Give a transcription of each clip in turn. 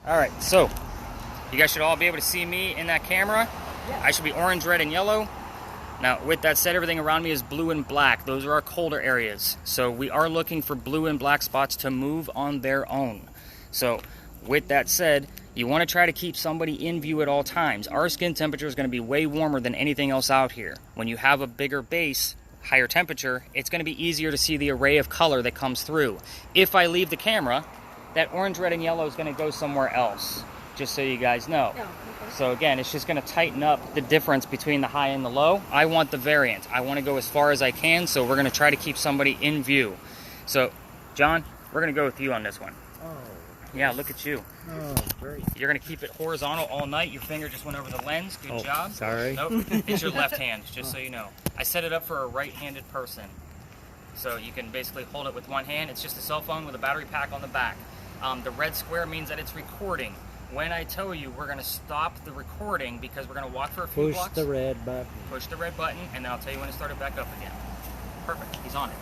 All right, so you guys should all be able to see me in that camera. Yeah. I should be orange, red, and yellow. Now, with that said, everything around me is blue and black. Those are our colder areas. So we are looking for blue and black spots to move on their own. So with that said, you want to try to keep somebody in view at all times. Our skin temperature is going to be way warmer than anything else out here. When you have a bigger base, higher temperature, it's going to be easier to see the array of color that comes through. If I leave the camera, that orange, red, and yellow is going to go somewhere else, just so you guys know. Oh, okay. So again, it's just going to tighten up the difference between the high and the low. I want the variant. I want to go as far as I can, so we're going to try to keep somebody in view. So, John, we're going to go with you on this one. Oh. Yeah, look at you. Oh, great. You're going to keep it horizontal all night. Your finger just went over the lens. Good job. Sorry. Nope, it's your left hand, just so you know. I set it up for a right-handed person. So you can basically hold it with one hand. It's just a cell phone with a battery pack on the back. The red square means that it's recording. When I tell you we're going to stop the recording because we're going to walk for a few blocks. Push the red button. Push the red button, and then I'll tell you when to start it back up again. Perfect. He's on it.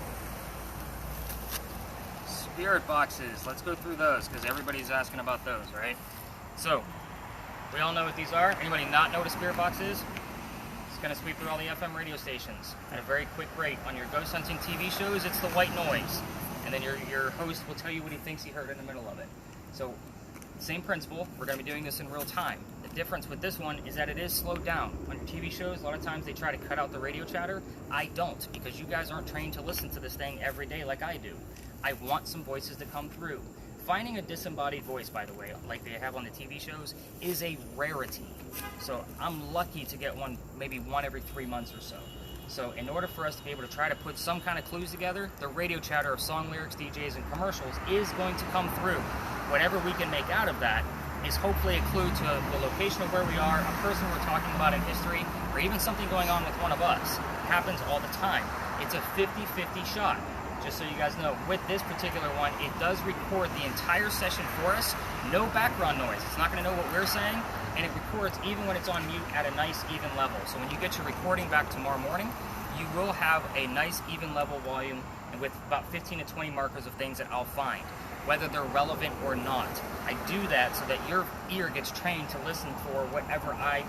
Spirit boxes. Let's go through those because everybody's asking about those, right? So, we all know what these are. Anybody not know what a spirit box is? It's going to sweep through all the FM radio stations at a very quick rate. On your ghost hunting TV shows, it's the white noise. And then your host will tell you what he thinks he heard in the middle of it. So, same principle. We're going to be doing this in real time. The difference with this one is that it is slowed down. On your TV shows, a lot of times they try to cut out the radio chatter. I don't, because you guys aren't trained to listen to this thing every day like I do. I want some voices to come through. Finding a disembodied voice, by the way, like they have on the TV shows, is a rarity. So I'm lucky to get one, maybe one every 3 months or so. So in order for us to be able to try to put some kind of clues together, the radio chatter of song lyrics, DJs, and commercials is going to come through. Whatever we can make out of that is hopefully a clue to the location of where we are, a person we're talking about in history, or even something going on with one of us. It happens all the time. It's a 50-50 shot. Just so you guys know, with this particular one, it does record the entire session for us. No background noise. It's not going to know what we're saying, and it records even when it's on mute at a nice, even level. So when you get your recording back tomorrow morning, you will have a nice, even level volume and with about 15 to 20 markers of things that I'll find, whether they're relevant or not. I do that so that your ear gets trained to listen for whatever I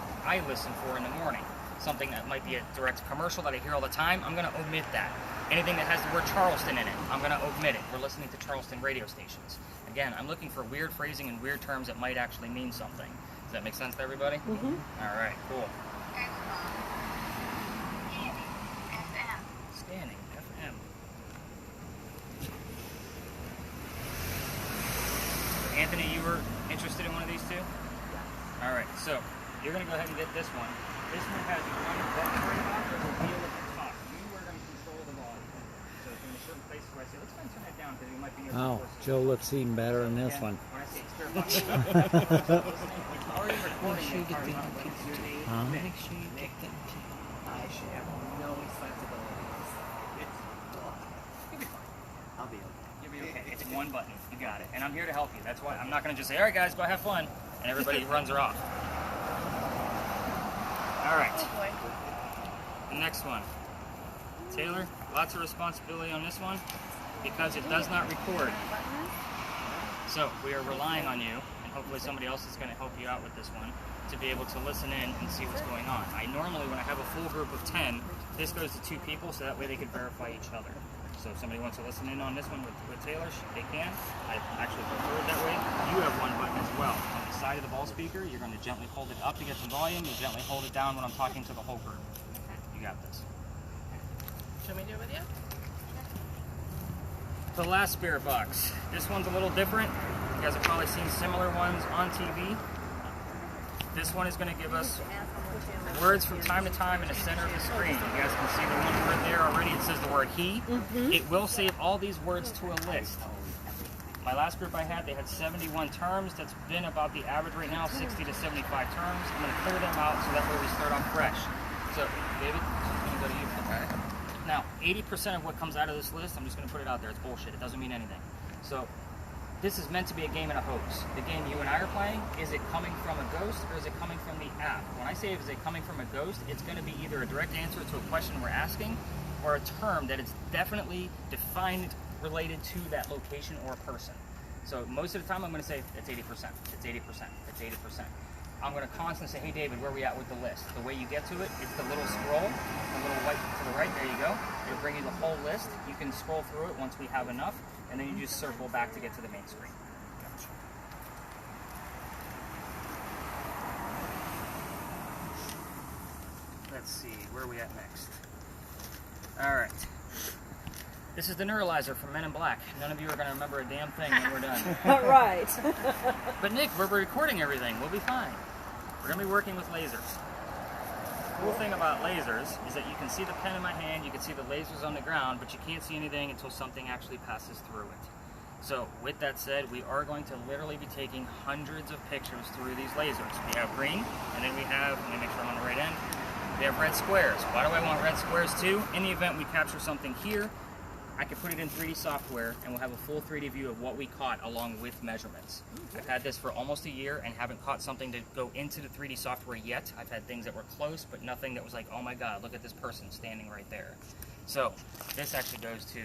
listen for in the morning. Something that might be a direct commercial that I hear all the time, I'm going to omit that. Anything that has the word Charleston in it, I'm going to omit it. We're listening to Charleston radio stations. Again, I'm looking for weird phrasing and weird terms that might actually mean something. Does that make sense to everybody? Mm-hmm. All right, cool. Scanning FM. Anthony, you were interested in one of these two? Yeah. All right, so you're going to go ahead and get this one. This one has one button right now. There's a wheel at the top. You are going to control the volume. So if in a certain place where I say, let's go and turn that down because you might be near Oh, Joe looks even better in this one. When I say spirit box, it's already recording it. Huh? Make sure you get them too. I should have no sensibilities. You'll be fine. I'll be okay. You'll be okay. It's one button. You got it. And I'm here to help you. That's why I'm not going to just say, all right, guys, go have fun. And everybody runs her off. All right. Oh boy. The next one. Taylor, lots of responsibility on this one because it does not record. So we are relying on you, and hopefully somebody else is going to help you out with this one, to be able to listen in and see what's going on. I normally, when I have a full group of 10, this goes to 2 people, so that way they can verify each other. So if somebody wants to listen in on this one with Taylor, they can. I actually prefer it that way. You have one button as well. On the side of the ball speaker, you're going to gently hold it up to get some volume. You gently hold it down when I'm talking to the whole group. You got this. Should we do it with you? The last spirit box. This one's a little different. You guys have probably seen similar ones on TV. This one is going to give us words from time to time in the center of the screen. You guys can see the one word there already. It says the word he. Mm-hmm. It will save all these words to a list. My last group I had, they had 71 terms. That's been about the average right now, 60 to 75 terms. I'm going to clear them out so that way we start off fresh. So, David, I'm going to go to you. Okay. Now, 80% of what comes out of this list, I'm just going to put it out there. It's bullshit. It doesn't mean anything. So, this is meant to be a game and a hoax. The game you and I are playing, is it coming from a ghost or is it coming from the app? When I say is it coming from a ghost, it's going to be either a direct answer to a question we're asking or a term that is definitely defined related to that location or person. So most of the time I'm going to say it's 80%, it's 80%, it's 80%. I'm going to constantly say, hey David, where are we at with the list? The way you get to it, it's the little scroll, the little white to the right, there you go. It'll bring you the whole list. You can scroll through it once we have enough, and then you just circle back to get to the main screen. Let's see, where are we at next? All right. This is the neuralizer from Men in Black. None of you are going to remember a damn thing when we're done. All right. But Nick, we're recording everything. We'll be fine. We're going to be working with lasers. The cool thing about lasers is that you can see the pen in my hand, you can see the lasers on the ground, but you can't see anything until something actually passes through it. So with that said, we are going to literally be taking hundreds of pictures through these lasers. We have green, and then we have, let me make sure I'm on the right end, we have red squares. Why do I want red squares too? In the event we capture something here, I can put it in 3D software and we'll have a full 3D view of what we caught along with measurements. I've had this for almost a year and haven't caught something to go into the 3D software yet. I've had things that were close, but nothing that was like, oh my God, look at this person standing right there. So this actually goes to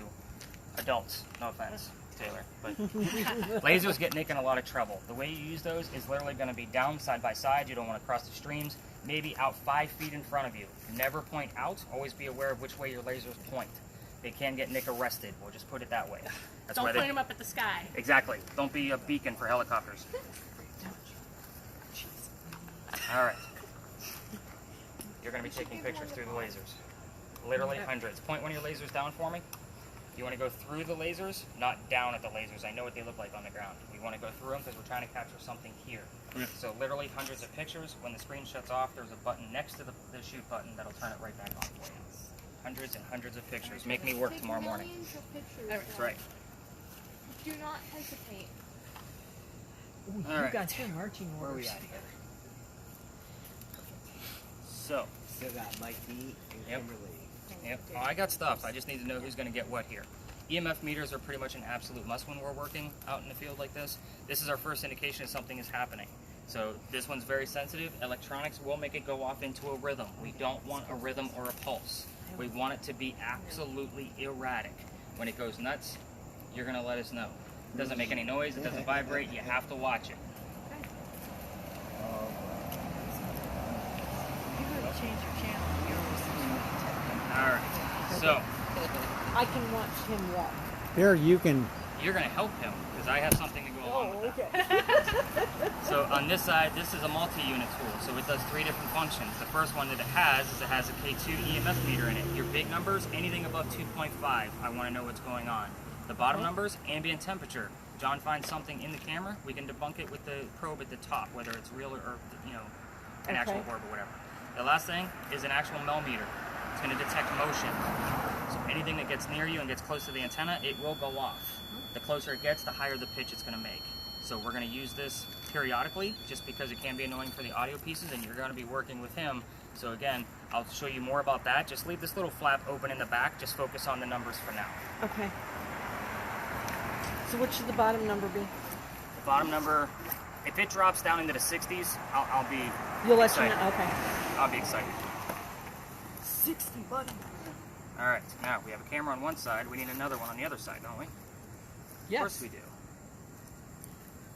adults, no offense, Taylor, but lasers get Nick in a lot of trouble. The way you use those is literally going to be down side by side. You don't want to cross the streams. Maybe out 5 feet in front of you. Never point out. Always be aware of which way your lasers point. They can get Nick arrested. We'll just put it that way. That's Don't why point them up at the sky. Exactly. Don't be a beacon for helicopters. All right. You're going to be taking pictures through the lasers. Literally hundreds. Point one of your lasers down for me. You want to go through the lasers, not down at the lasers. I know what they look like on the ground. We want to go through them because we're trying to capture something here. So literally hundreds of pictures. When the screen shuts off, there's a button next to the shoot button that'll turn it right back on for you. Hundreds and hundreds of pictures. Make me work tomorrow morning. Millions of pictures. That's right. Do not hesitate. Ooh, All you right. got your marching Where are we orders. at here? So, Still got Mike D and Yep. Kimberly. yep. Oh, I got stuff. I just need to know who's going to get what here. EMF meters are pretty much an absolute must when we're working out in the field like this. This is our first indication that something is happening. So this one's very sensitive. Electronics will make it go off into a rhythm. We don't want a rhythm or a pulse. We want it to be absolutely erratic. When it goes nuts, you're going to let us know. It doesn't make any noise. It doesn't vibrate. You have to watch it. You gotta change your channel. All right. So I can watch him walk. Here you can. you're going to help him because I have something to go along Oh, with that. okay. So on this side, this is a multi-unit tool, so it does 3 different functions. The first one that it has is it has a K2 EMF meter in it. Your big numbers, anything above 2.5, I want to know what's going on. The bottom numbers, ambient temperature. John finds something in the camera, we can debunk it with the probe at the top, whether it's real or you know, an actual orb or whatever. The last thing is an actual mel meter. It's going to detect motion. So anything that gets near you and gets close to the antenna, it will go off. The closer it gets, the higher the pitch it's going to make. So we're going to use this periodically just because it can be annoying for the audio pieces and you're going to be working with him. So again, I'll show you more about that. Just leave this little flap open in the back. Just focus on the numbers for now. Okay. So what should the bottom number be? The bottom number, if it drops down into the 60s, I'll be You'll let you excited. know. Okay. I'll be excited. 60, buddy. All right, now we have a camera on one side. We need another one on the other side, don't we? Yes. Of course we do.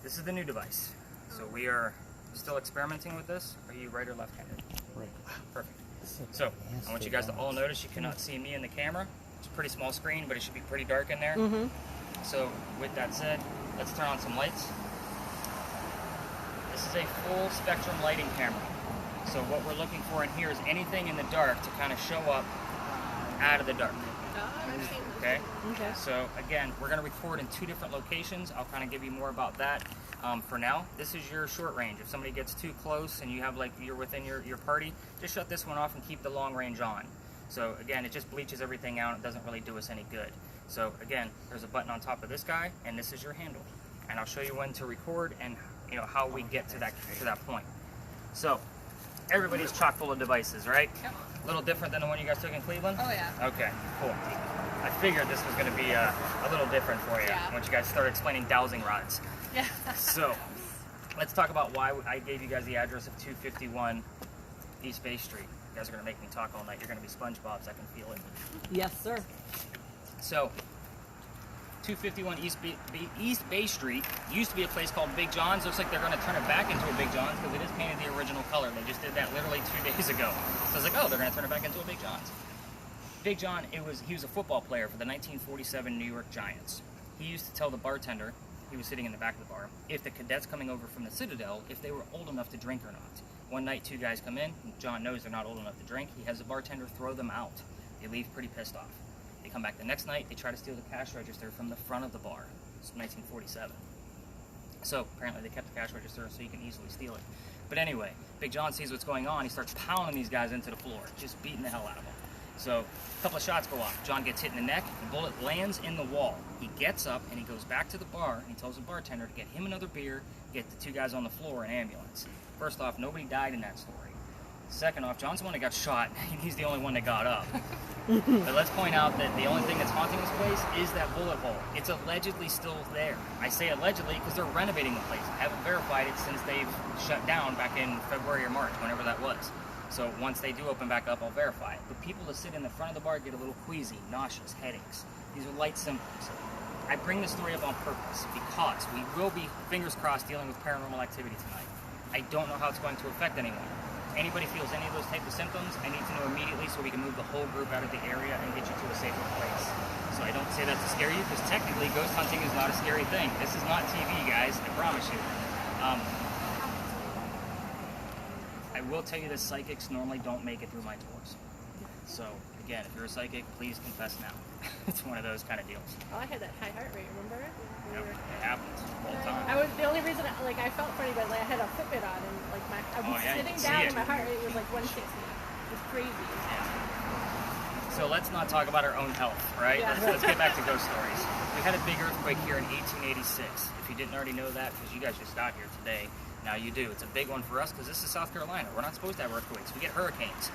This is the new device. So we are still experimenting with this. Are you right or left-handed? Right. Perfect. So I want you guys to all notice you cannot see me in the camera. It's a pretty small screen, but it should be pretty dark in there. Mm-hmm. So with that said, let's turn on some lights. This is a full spectrum lighting camera. So what we're looking for in here is anything in the dark to kind of show up out of the dark. Okay? Okay. So again, we're going to record in 2 different locations. I'll kind of give you more about that for now. This is your short range. If somebody gets too close and you have like you're within your party, just shut this one off and keep the long range on. So again, it just bleaches everything out. It doesn't really do us any good. So again, there's a button on top of this guy, and this is your handle. And I'll show you when to record and you know how we get to that point. So everybody's chock full of devices, right? Yep. A little different than the one you guys took in Cleveland? Oh, yeah. Okay, cool. I figured this was going to be a little different for you Yeah. once you guys started explaining dowsing rods. Yeah. So, let's talk about why I gave you guys the address of 251 East Bay Street. You guys are going to make me talk all night. You're going to be SpongeBobs. I can feel it. Yes, sir. So, 251 East Bay Street. Used to be a place called Big John's. Looks like they're going to turn it back into a Big John's because it is painted the original color. They just did that literally 2 days ago. So I was like, oh, they're going to turn it back into a Big John's. Big John, he was a football player for the 1947 New York Giants. He used to tell the bartender, he was sitting in the back of the bar, if the cadets coming over from the Citadel, if they were old enough to drink or not. One night, 2 guys come in. John knows they're not old enough to drink. He has the bartender throw them out. They leave pretty pissed off. They come back the next night. They try to steal the cash register from the front of the bar. It's 1947. So apparently they kept the cash register so you can easily steal it. But anyway, Big John sees what's going on. He starts pounding these guys into the floor, just beating the hell out of them. So a couple of shots go off. John gets hit in the neck. The bullet lands in the wall. He gets up and he goes back to the bar and he tells the bartender to get him another beer, get the 2 guys on the floor an ambulance. First off, nobody died in that story. Second off, John's the one that got shot. He's the only one that got up. But let's point out that the only thing that's haunting this place is that bullet hole. It's allegedly still there. I say allegedly because they're renovating the place. I haven't verified it since they've shut down back in February or March, whenever that was. So once they do open back up, I'll verify it. But people that sit in the front of the bar get a little queasy, nauseous, headaches. These are light symptoms. I bring this story up on purpose because we will be, fingers crossed, dealing with paranormal activity tonight. I don't know how it's going to affect anyone. If anybody feels any of those types of symptoms, I need to know immediately so we can move the whole group out of the area and get you to a safer place. So I don't say that to scare you because technically ghost hunting is not a scary thing. This is not TV, guys, I promise you. I will tell you that psychics normally don't make it through my tours. So again, if you're a psychic, please confess now. It's one of those kind of deals. Oh, I had that high heart rate, remember? Yep, it happens all the time. I was the only reason I felt funny, but I had a Fitbit on and I was sitting down and my heart rate was like 160. It was crazy. Yeah. So let's not talk about our own health, right? Yeah. Let's get back to ghost stories. We had a big earthquake here in 1886. If you didn't already know that, because you guys just got here today, now you do. It's a big one for us because this is South Carolina. We're not supposed to have earthquakes. We get hurricanes.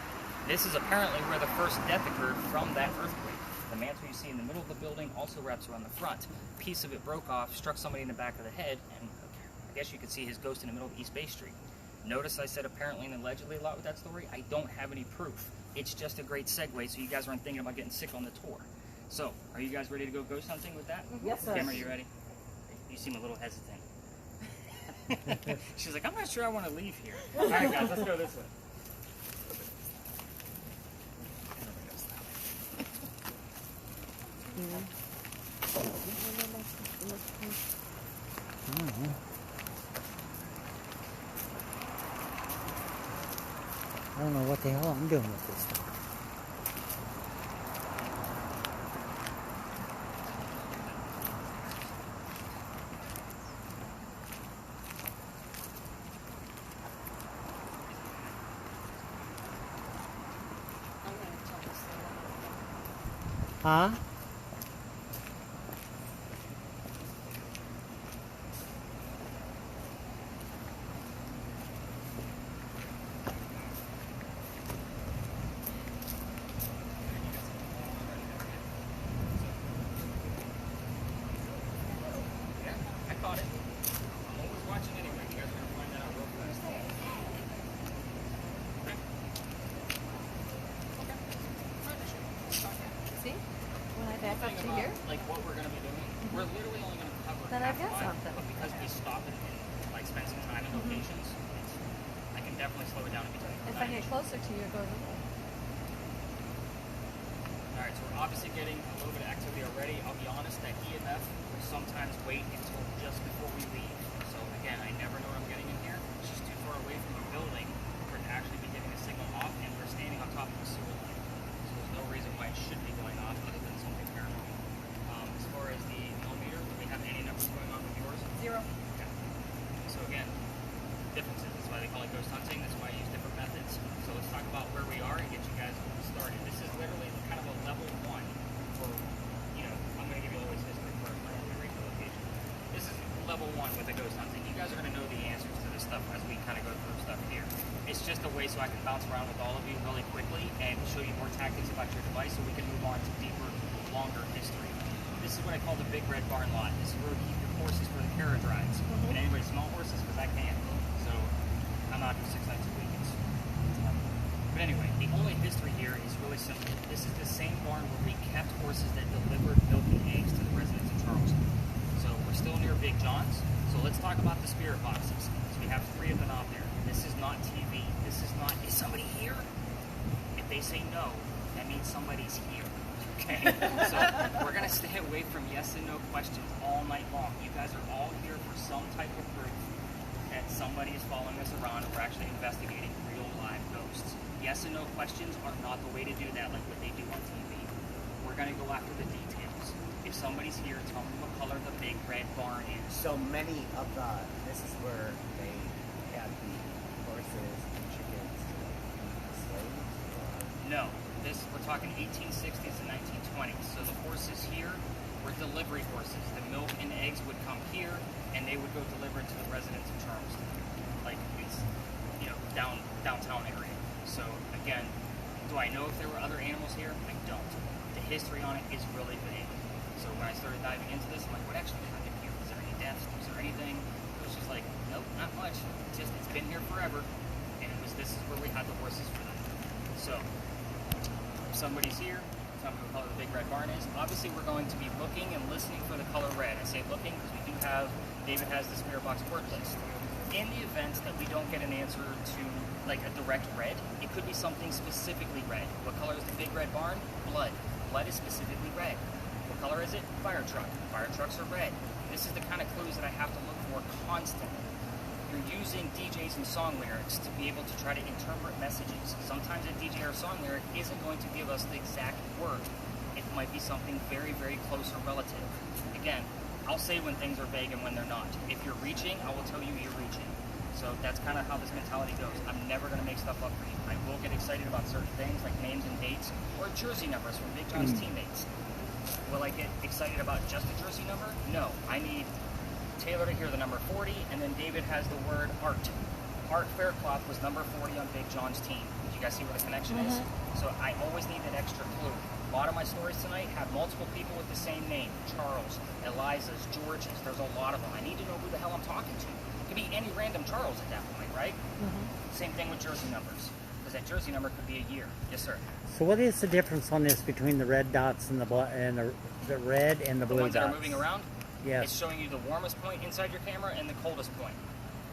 This is apparently where the first death occurred from that earthquake. The mantle you see in the middle of the building also wraps around the front. A piece of it broke off, struck somebody in the back of the head, and I guess you could see his ghost in the middle of East Bay Street. Notice I said apparently and allegedly a lot with that story. I don't have any proof. It's just a great segue so you guys aren't thinking about getting sick on the tour. So, are you guys ready to go ghost hunting with that? Yes, sir. Cameron, you ready? You seem a little hesitant. She's like, I'm not sure I want to leave here. All right, guys, let's go this way. I don't know what the hell I'm doing with this stuff. Huh? I caught it. I'm always watching anyway. You guys are going to find that out real fast. See? When I back up to here, Like what we're going to be doing, we're literally only going to cover Then I've half got a mile, something. But because we stop it and like spend some time in locations, I can definitely slow it down in between. if I get closer to you, go to All right, so we're obviously getting a little bit of activity already. I'll be honest, that EMF will sometimes wait until just before we leave. So again, I never know what I'm getting in here. It's just too far away from the building for it to actually be giving a signal off, and we're standing on top of the sewer line. So there's no reason why it should be going off other than something paranormal. As far as the millimeter, do we have any numbers going on with yours? 0. Okay. So again, differences. That's why they call it ghost hunting. That's why I use different methods. So let's talk about where we are and get you guys started. This is literally kind of a level 1 for, I'm going to give you always history first, but I'm going to read the location. This is level 1 with the ghost hunting. You guys are going to know the answers to this stuff as we kind of go through stuff here. It's just a way so I can bounce around with all of you really quickly and show you more tactics about your device so we can move on to deeper, longer history. This is what I call the big red barn lot. This is where we keep your horses for the carriage rides. And anybody small horses because I can. So I'm out here 6 nights a week. But anyway, the only history here is really simple. This is the same barn where we kept horses that delivered milk and eggs to the residents of Charleston. Big Johns. So let's talk about the spirit boxes. So we have 3 of them out there. This is not TV. This is not, is somebody here? If they say no, that means somebody's here. Okay? So we're going to stay away from yes and no questions all night long. You guys are all here for some type of proof that somebody is following us around and we're actually investigating real live ghosts. Yes and no questions are not the way to do that like what they do on TV. We're going to go after the details. If somebody's here, tell me what color the big red barn is. So many of this is where they had the horses and chickens enslaved? No, we're talking 1860s and 1920s. So the horses here were delivery horses. The milk and eggs would come here, and they would go delivered to the residents of Charleston, like these, downtown area. So again, do I know if there were other animals here? I don't. The history on it is really vague. So when I started diving into this, I'm like, what actually happened here? Was there any deaths? Was there anything? It was just like, nope, not much. It's been here forever, and this is where we had the horses for them. So if somebody's here, tell me what color the big red barn is. Obviously, we're going to be looking and listening for the color red. I say looking because we do have, David has the spirit box word list. In the event that we don't get an answer to like a direct red, it could be something specifically red. What color is the big red barn? Blood. Blood is specifically red. What color is it? Fire truck. Fire trucks are red. This is the kind of clues that I have to look for constantly. You're using DJs and song lyrics to be able to try to interpret messages. Sometimes a DJ or song lyric isn't going to give us the exact word. It might be something very, very close or relative. Again, I'll say when things are vague and when they're not. If you're reaching, I will tell you you're reaching. So that's kind of how this mentality goes. I'm never going to make stuff up for you. I will get excited about certain things like names and dates or jersey numbers from Big John's teammates. Will I get excited about just a jersey number? No. I need Taylor to hear the number 40, and then David has the word Art. Art Faircloth was number 40 on Big John's team. Did you guys see where the connection is? So I always need that extra clue. A lot of my stories tonight have multiple people with the same name. Charles, Eliza's, George's. There's a lot of them. I need to know who the hell I'm talking to. It could be any random Charles at that point, right? Same thing with jersey numbers. Because that jersey number could be a year. Yes, sir. So what is the difference on this between the red dots and the red and the blue The ones dots? that are moving around? Yes. It's showing you the warmest point inside your camera and the coldest point.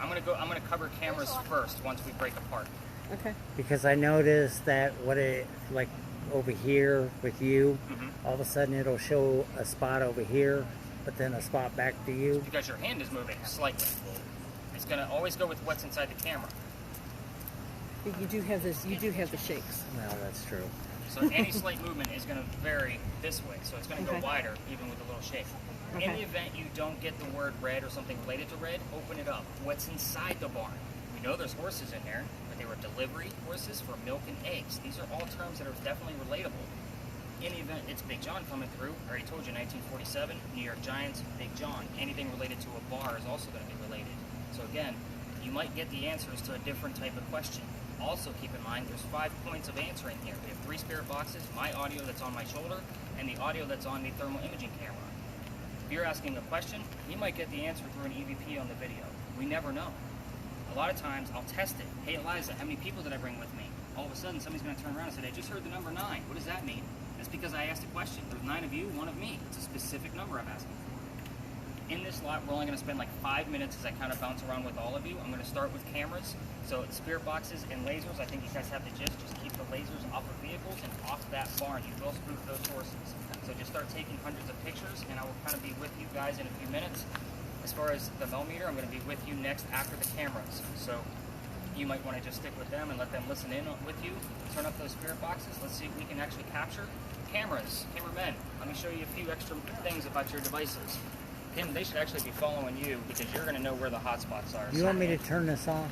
I'm gonna cover cameras first once we break apart. Okay. Because I noticed that like over here with you, all of a sudden it'll show a spot over here, but then a spot back to you. Because your hand is moving slightly. It's gonna always go with what's inside the camera. You do have this. You do have the shakes. Well, that's true. So any slight movement is going to vary this way. So it's going to go wider, even with a little shake. In the event you don't get the word red or something related to red, open it up. What's inside the barn? We know there's horses in there, but they were delivery horses for milk and eggs. These are all terms that are definitely relatable. In the event it's Big John coming through, I already told you 1947, New York Giants, Big John. Anything related to a bar is also going to be related. So again, you might get the answers to a different type of question. Also keep in mind there's 5 points of answering here. We have 3 spirit boxes, my audio that's on my shoulder, and the audio that's on the thermal imaging camera. If you're asking a question, you might get the answer through an EVP on the video. We never know. A lot of times I'll test it. Hey Eliza, how many people did I bring with me? All of a sudden somebody's going to turn around and say, I just heard the number 9. What does that mean? That's because I asked a question. There's 9 of you, 1 of me. It's a specific number I'm asking for. In this lot, we're only going to spend like 5 minutes as I kind of bounce around with all of you. I'm going to start with cameras. So spirit boxes and lasers, I think you guys have the gist. Just keep the lasers off of vehicles and off that barn. You will spoof those horses. So just start taking hundreds of pictures, and I will kind of be with you guys in a few minutes. As far as the millimeter, I'm going to be with you next after the cameras. So you might want to just stick with them and let them listen in with you. Turn up those spirit boxes. Let's see if we can actually capture cameras. Cameramen, let me show you a few extra things about your devices. Tim, they should actually be following you because you're going to know where the hot spots are. You want me to turn this on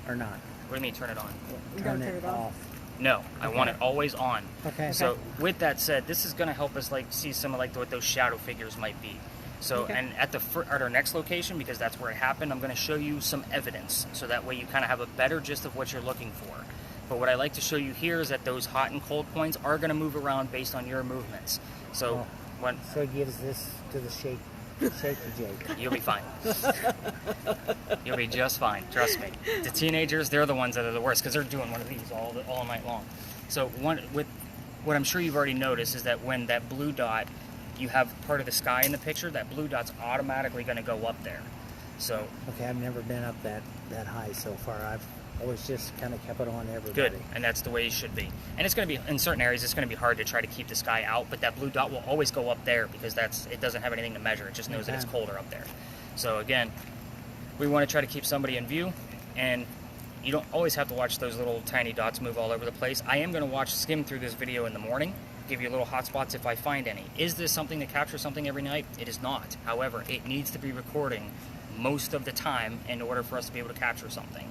or not? What do you mean turn it on? Turn it off. No, I want it always on. Okay. So with that said, this is going to help us like see some of like what those shadow figures might be. So and at our next location, because that's where it happened, I'm going to show you some evidence. So that way you kind of have a better gist of what you're looking for. But what I like to show you here is that those hot and cold points are going to move around based on your movements. So so it gives this to the shaky Jake. You'll be fine. You'll be just fine. Trust me. The teenagers, they're the ones that are the worst because they're doing one of these all night long. So what I'm sure you've already noticed is that when that blue dot, you have part of the sky in the picture, that blue dot's automatically going to go up there. So Okay, I've never been up that high so far. I've always just kind of kept it on everybody. good, and that's the way it should be. And it's going to be, in certain areas, it's going to be hard to try to keep the sky out, but that blue dot will always go up there because it doesn't have anything to measure. It just knows that it's colder up there. So again, we want to try to keep somebody in view, and you don't always have to watch those little tiny dots move all over the place. I am going to skim through this video in the morning, give you little hot spots if I find any. Is this something to capture something every night? It is not. However, it needs to be recording most of the time in order for us to be able to capture something.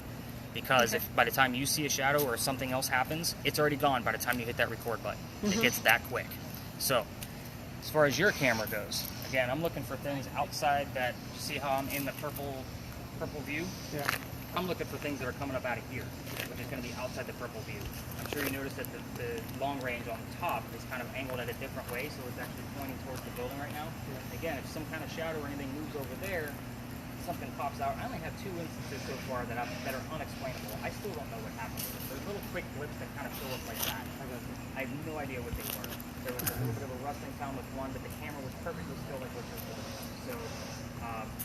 Because if by the time you see a shadow or something else happens, it's already gone by the time you hit that record button. It gets that quick. So, as far as your camera goes, again, I'm looking for things outside that, see how I'm in the purple view? Yeah. I'm looking for things that are coming up out of here, which is going to be outside the purple view. I'm sure you noticed that the long range on the top is kind of angled at a different way, so it's actually pointing towards the building right now. Yeah. Again, if some kind of shadow or anything moves over there, something pops out. I only have 2 instances so far that are unexplainable. I still don't know what happened. There's little quick blips that kind of show up like that. I have no idea what they were. There was a little bit of a rustling sound with one, but the camera was perfectly still like what you're holding. So,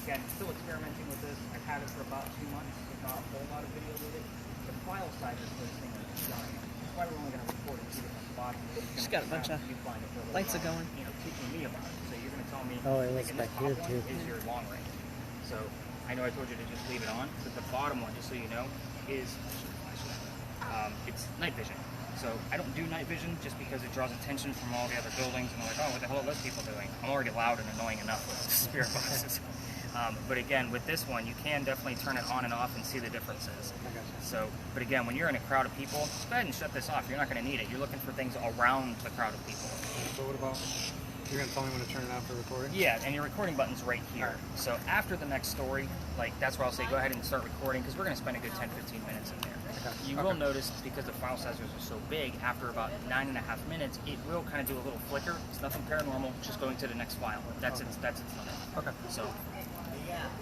again, still experimenting with this. I've had it for about 2 months. Not a whole lot of video with it. The file size of this thing is giant. That's why we're only going to record in 2 different spots. Just got a bunch of lights are going. Teaching me about it. So you're going to tell me. Oh, it looks back here too. Is your long range. So I know I told you to just leave it on, but the bottom one, just so you know, is it's night vision. So I don't do night vision just because it draws attention from all the other buildings, and they're like, oh, what the hell are those people doing? I'm already loud and annoying enough with spirit boxes. But again, with this one, you can definitely turn it on and off and see the differences. So, but again, when you're in a crowd of people, just go ahead and shut this off. You're not going to need it. You're looking for things around the crowd of people. So what about, you're going to tell me when to turn it off for recording? Yeah, and your recording button's right here. So after the next story, like that's where I'll say go ahead and start recording because we're going to spend a good 10-15 minutes in there. You will notice, because the file sizes are so big, after about 9.5 minutes, it will kind of do a little flicker. It's nothing paranormal, just going to the next file. That's its limit. Okay. So,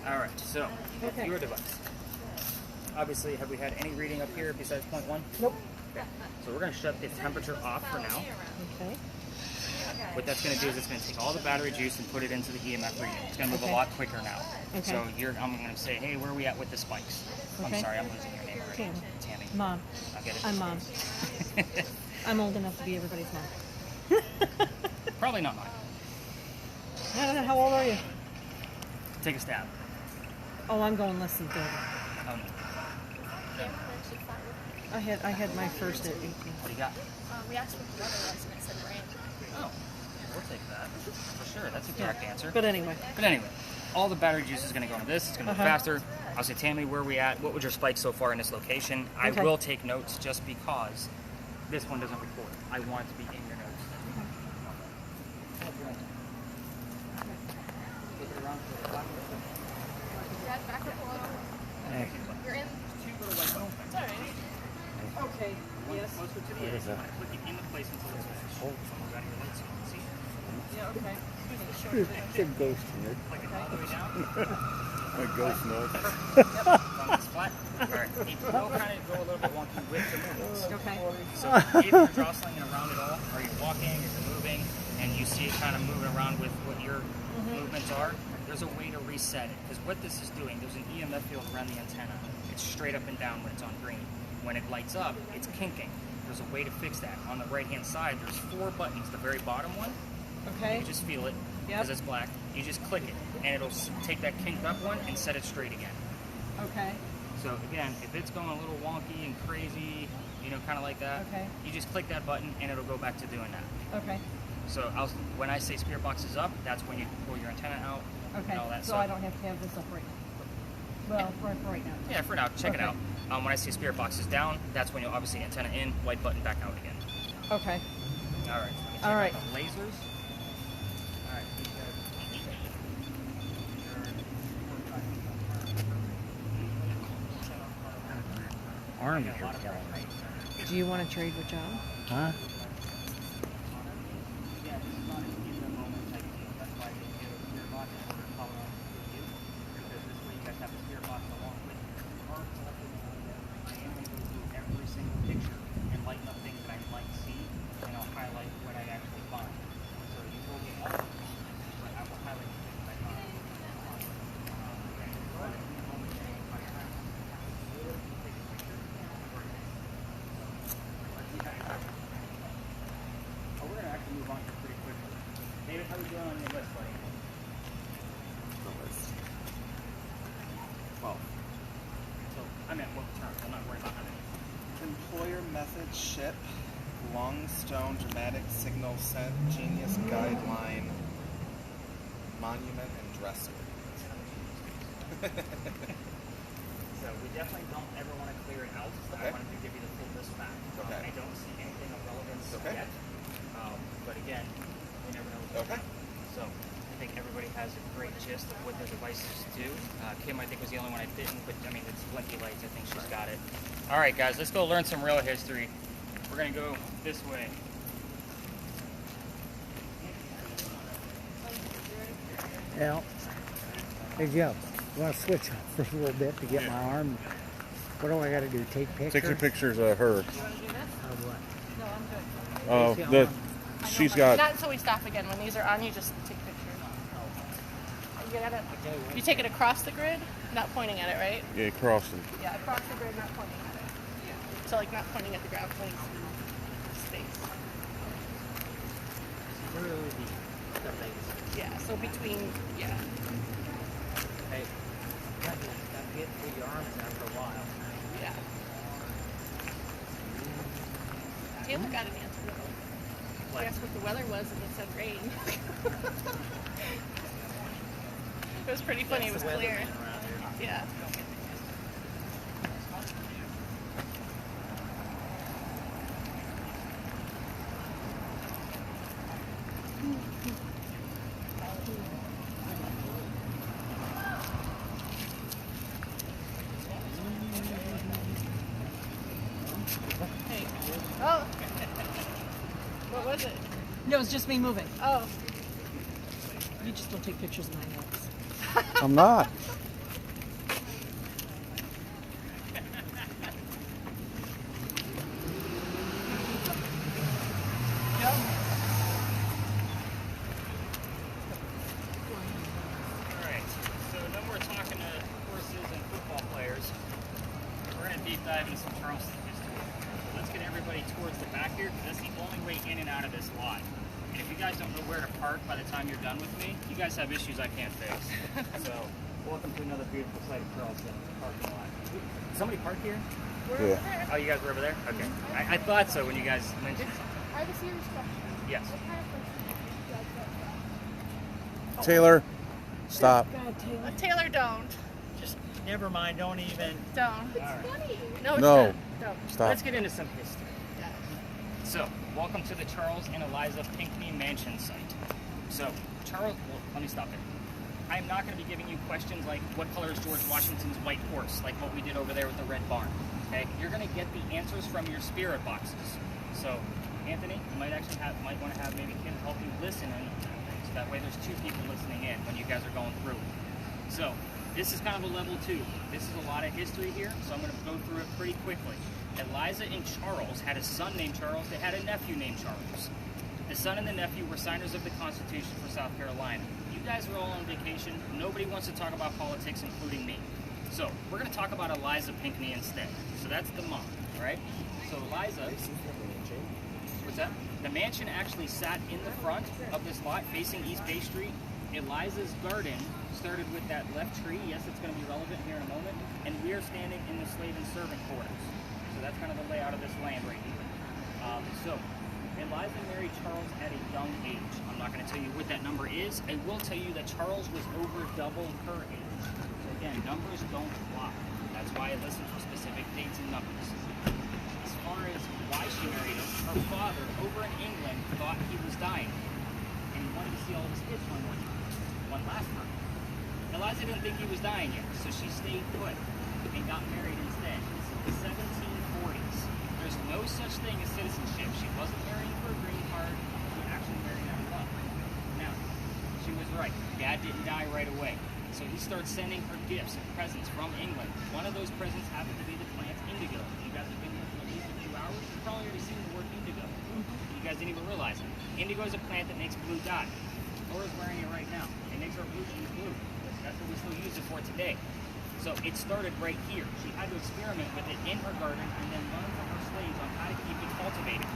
all right, so your device. Obviously, have we had any reading up here besides 0.1? Nope. Okay. So we're going to shut the temperature off for now. Okay. What that's going to do is it's going to take all the battery juice and put it into the EMF reading. It's going to move a lot quicker now. Okay. So I'm going to say, hey, where are we at with the spikes? Okay. I'm sorry, I'm losing your name already. Tammy. Tammy. Mom. I'll get it. I'm Mom. I'm old enough to be everybody's mom. Probably not mine. How old are you? Take a stab. Oh, I'm going less than 30. Yeah. I had my first at 18. What do you got? We asked what the weather was, and it said rain. Oh, we'll take that. For sure, that's a direct answer. But anyway. All the battery juice is going to go into this. It's going to move faster. I'll say, Tammy, where are we at? What was your spike so far in this location? I will take notes just because this one doesn't record. I want it to be in your notes. Dad, back up a little. You're in. It's alright. Okay. Yes. Closer to the edge. Click it into place until it's finished. Hold out your lights so you can see. Yeah, okay. It's a ghost here. Click it all the way down. A ghost mode. Yep. It's flat. Alright. It will kind of go a little bit wonky with the movements. Okay. So if you're jostling around at all, or you're walking, or you're moving, and you see it kind of moving around with what your movements are, there's a way to reset it. Because what this is doing, there's an EMF field around the antenna. It's straight up and down when it's on green. When it lights up, it's kinking. There's a way to fix that. On the right-hand side, there's 4 buttons. The very bottom one, Okay. you just feel it, because it's black. You just click it, and it'll take that kinked up one and set it straight again. Okay. So again, if it's going a little wonky and crazy, you know, kind of like that, you just click that button, and it'll go back to doing that. Okay. So when I say spirit box is up, that's when you pull your antenna out Okay. and all that So stuff. I don't have to have this up right now. Well, for right now. Yeah, for now, check it out. When I say spirit box is down, that's when you'll obviously antenna in, white button back out again. Okay. All right. All right. The lasers. All right. Arms are killing me. Do you want to trade with John? Huh? Yeah, this is not an in the moment type deal. That's why they do a spirit box in order to follow up with you. Because this way you guys have a spirit box along with you. I am going to go through every single picture and lighten up things that I might see, and I'll highlight what I actually find. So you will get all of this. Employer Method Ship, Longstone Dramatic Signal Set, Genius Guideline, Monument and Dresser. So we definitely don't ever want to clear it out. So Okay. I wanted to give you the full list back. Okay. I don't see anything of relevance Okay. yet. But again, we never know what's Okay. going to happen. So I think everybody has a great gist of what their devices do. Kim, I think, was the only one I didn't, but I mean, it's Blinky Lights. I think she's got it. All right, guys, let's go learn some real history. We're going to go this way. Yeah. Hey Joe, you want to switch up for a little bit to get my arm? What do I got to do? Take pictures? Take your pictures of her. You want to do this? Of what? No, I'm good. She's got. Not until we stop again. When these are on, you just take pictures. You take it across the grid, not pointing at it, right? Yeah, crossing. Yeah, across the grid, not pointing at it. Yeah. So like not pointing at the ground, pointing to space. Through the base. Yeah. So between, yeah. Hey, you got to get through your arms after a while. Yeah. Taylor got an answer though. He asked what the weather was and it said rain. It was pretty funny. It was clear. Yeah. Hey. Oh. What was it? No, it's just me moving. Oh. You just don't take pictures of my notes. I'm not. Alright, so then we're talking to horses and football players. We're going to deep dive into some Charleston history. So let's get everybody towards the back here, because that's the only way in and out of this lot. And if you guys don't know where to park by the time you're done with me, you guys have issues I can't fix. So, welcome to another beautiful site of Charleston parking lot. Did somebody park here? Yeah. Oh, you guys were over there? Okay. I thought so when you guys mentioned something. I have a serious question. Yes. What kind of person do you guys go for? Taylor, stop. Taylor, don't. Just never mind. Don't even. Don't. It's funny. No, it's No. not. Don't. Stop. Let's get into some history. So, welcome to the Charles and Eliza Pinckney Mansion site. So, Charles, well, let me stop there. I am not going to be giving you questions like, what color is George Washington's white horse, like what we did over there with the red barn, okay? You're going to get the answers from your spirit boxes. So, Anthony, you might want to have maybe Kim help you listen, and so that way there's two people listening in when you guys are going through it. So, this is kind of a level 2. This is a lot of history here, so I'm going to go through it pretty quickly. Eliza and Charles had a son named Charles. They had a nephew named Charles. The son and the nephew were signers of the Constitution for South Carolina. You guys are all on vacation. Nobody wants to talk about politics, including me. So we're going to talk about Eliza Pinckney instead. So that's the mom, right? So Eliza, what's that? The mansion actually sat in the front of this lot facing East Bay Street. Eliza's garden started with that left tree. Yes, it's going to be relevant here in a moment. And we are standing in the slave and servant quarters. So that's kind of the layout of this land right here. So Eliza married Charles at a young age. I'm not going to tell you what that number is. I will tell you that Charles was over double her age. So again, numbers don't lie. That's why I listen for specific dates and numbers. As far as why she married him, her father over in England thought he was dying. And he wanted to see all of his kids one last time. Eliza didn't think he was dying yet, so she stayed put and got married instead. This is the 1740s. There's no such thing as citizenship. She wasn't marrying for a green card. She actually married out of love. Now, she was right. Dad didn't die right away. So he starts sending her gifts and presents from England. One of those presents happened to be the plant indigo. You guys have been here for at least a few hours. You've probably already seen the word indigo. You guys didn't even realize it. Indigo is a plant that makes blue dye. Laura's wearing it right now. It makes our blue jeans blue. That's what we still use it for today. So it started right here. She had to experiment with it in her garden and then learn from her slaves on how to keep it cultivated.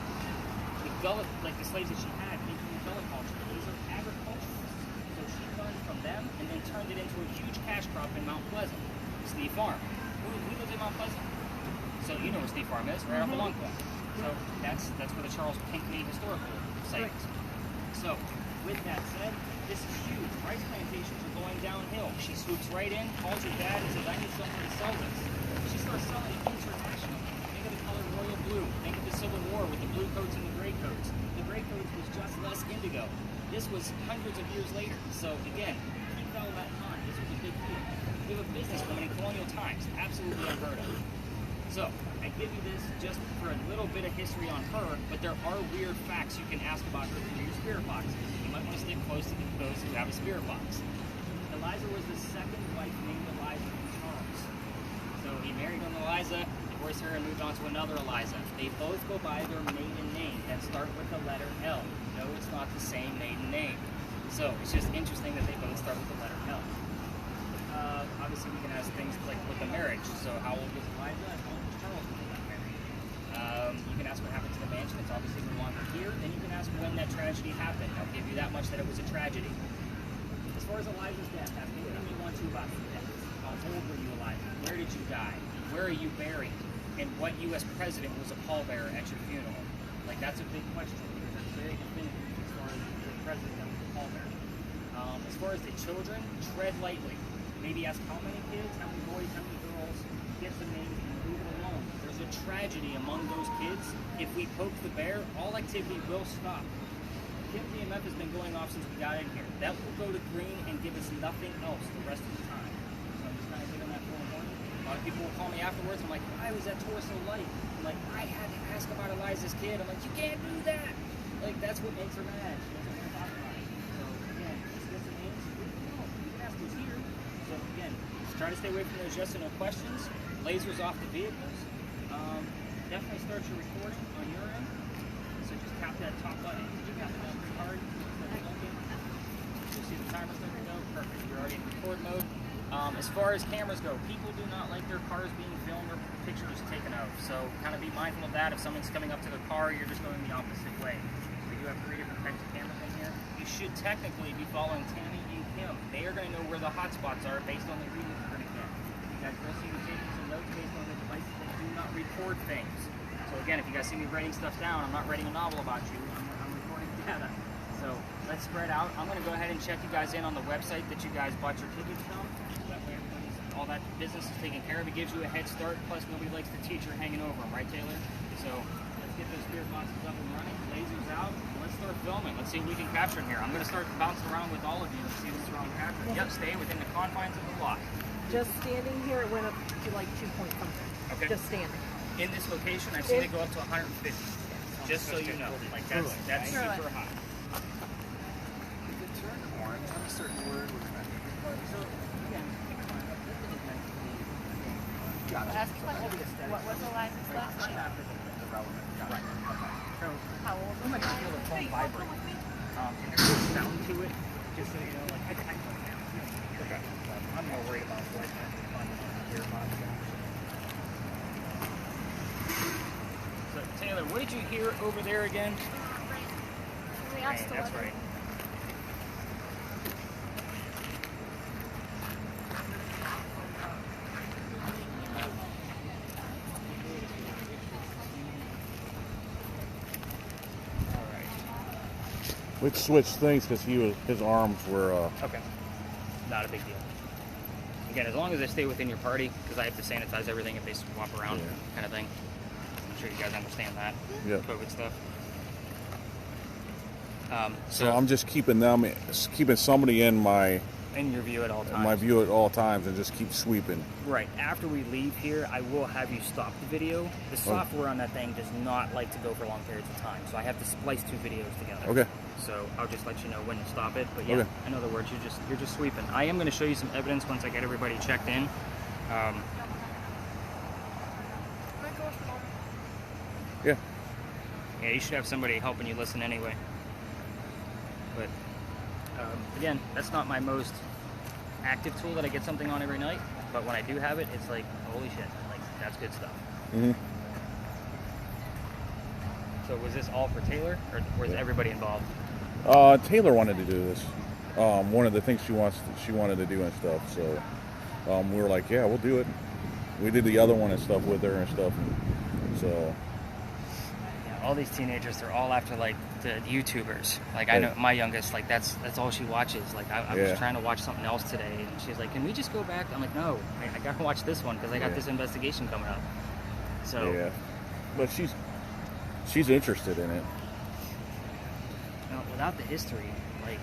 Like the slaves that she had came from viticulture. These are agriculturists. So she learned from them and then turned it into a huge cash crop in Mount Pleasant, Steve Farm. Who lives in Mount Pleasant? So you know where State Farm is, right off of Longpoint. So that's where the Charles Pinckney Historical Site is. So with that said, this is huge. Rice plantations are going downhill. She swoops right in, calls her dad, and says, I need somewhere to sell this. She starts selling it internationally. Think of the color royal blue. Think of the Civil War with the blue coats and the gray coats. The gray coats was just less indigo. This was hundreds of years later. So again, keep all that in mind. This was a big deal. We have a businesswoman in colonial times. Absolutely unheard of. So, I give you this just for a little bit of history on her, but there are weird facts you can ask about her through your spirit boxes. You might want to stick close to those who have a spirit box. Eliza was the second wife named Eliza from Charles. So he married an Eliza, divorced her, and moved on to another Eliza. They both go by their maiden name that start with the letter L. No, it's not the same maiden name. So it's just interesting that they both start with the letter L. Obviously, we can ask things like with the marriage. So how old was Eliza? How old was Charles when they got married? You can ask what happened to the mansion. It's obviously no longer here. Then you can ask when that tragedy happened. I'll give you that much that it was a tragedy. As far as Eliza's death, ask anything you want to about the death. How old were you, Eliza? Where did you die? Where are you buried? And what U.S. president was a pallbearer at your funeral? Like, that's a big question because that's very definitive as far as the president that was a pallbearer. As far as the children, tread lightly. Maybe ask how many kids, how many boys, how many girls, get the names and leave it alone. There's a tragedy among those kids. If we poke the bear, all activity will stop. Kim DMF has been going off since we got in here. That will go to green and give us nothing else the rest of the time. So I'm just kind of giving that forewarning. A lot of people will call me afterwards. I'm like, why was that tour so light? I'm like, I had to ask about Eliza's kid. I'm like, you can't do that. Like, that's what makes her mad. She doesn't want to talk about it. So again, just get some names. You can ask who's here. So again, just try to stay away from those yes or no questions. Lasers off the vehicles. Definitely start your recording on your end. So just tap that top button. Did you tap the memory card? You'll see the timer start to go. Perfect. You're already in record mode. As far as cameras go, people do not like their cars being filmed or pictures taken of. So kind of be mindful of that. If someone's coming up to their car, you're just going the opposite way. We do have 3 different types of cameras in here. You should technically be following Tammy and Kim. They are going to know where the hot spots are based on the readings you're going to get. You guys will see me taking some notes based on the devices that do not record things. So again, if you guys see me writing stuff down, I'm not writing a novel about you. I'm recording data. So let's spread out. I'm going to go ahead and check you guys in on the website that you guys bought your tickets from. That way all that business is taken care of. It gives you a head start. Plus, nobody likes the teacher hanging over them, right, Taylor? So let's get those spirit boxes up and running. Lasers out. Let's start filming. Let's see what we can capture in here. I'm going to start bouncing around with all of you and see what's wrong capturing. Yep, stay within the confines of the block. Just standing here, it went up to like 2 point something. Okay. Just standing. In this location, I've seen it go up to 150. Just so you know, like that's super high. If it turned orange on a certain word, we're trying to Ask a question. What was Eliza's last name? Right. So, How old you might feel the phone vibrate. And there's a sound to it, just so you know, like I can now. Okay. I'm more worried about what I can find on the earpods. So, Taylor, what did you hear over there again? We asked Rain, that's right. We'd switch things because his arms were. Okay. Not a big deal. Again, as long as they stay within your party, because I have to sanitize everything if they swap around, kind of thing. I'm sure you guys understand that. Yeah. COVID stuff. So I'm just keeping somebody in your view at all times. my view at all times, and just keep sweeping. Right. After we leave here, I will have you stop the video. The software on that thing does not like to go for long periods of time, so I have to splice 2 videos together. Okay. So I'll just let you know when to stop it. But yeah, Okay. in other words, you're just sweeping. I am going to show you some evidence once I get everybody checked in. Yeah. Yeah, you should have somebody helping you listen anyway. But again, that's not my most active tool that I get something on every night. But when I do have it, it's like, holy shit, like that's good stuff. Mm-hmm. So was this all for Taylor, or was everybody involved? Taylor wanted to do this. One of the things she wanted to do and stuff. So we were like, yeah, we'll do it. We did the other one and stuff with her and stuff. And so Yeah, all these teenagers, they're all after like the YouTubers. Like I know my youngest, like that's all she watches. Like I was trying to watch something else today, and she's like, "Can we just go back?" I'm like, "No, I gotta watch this one because I got this investigation coming up." So yeah, but she's interested in it. Without the history, like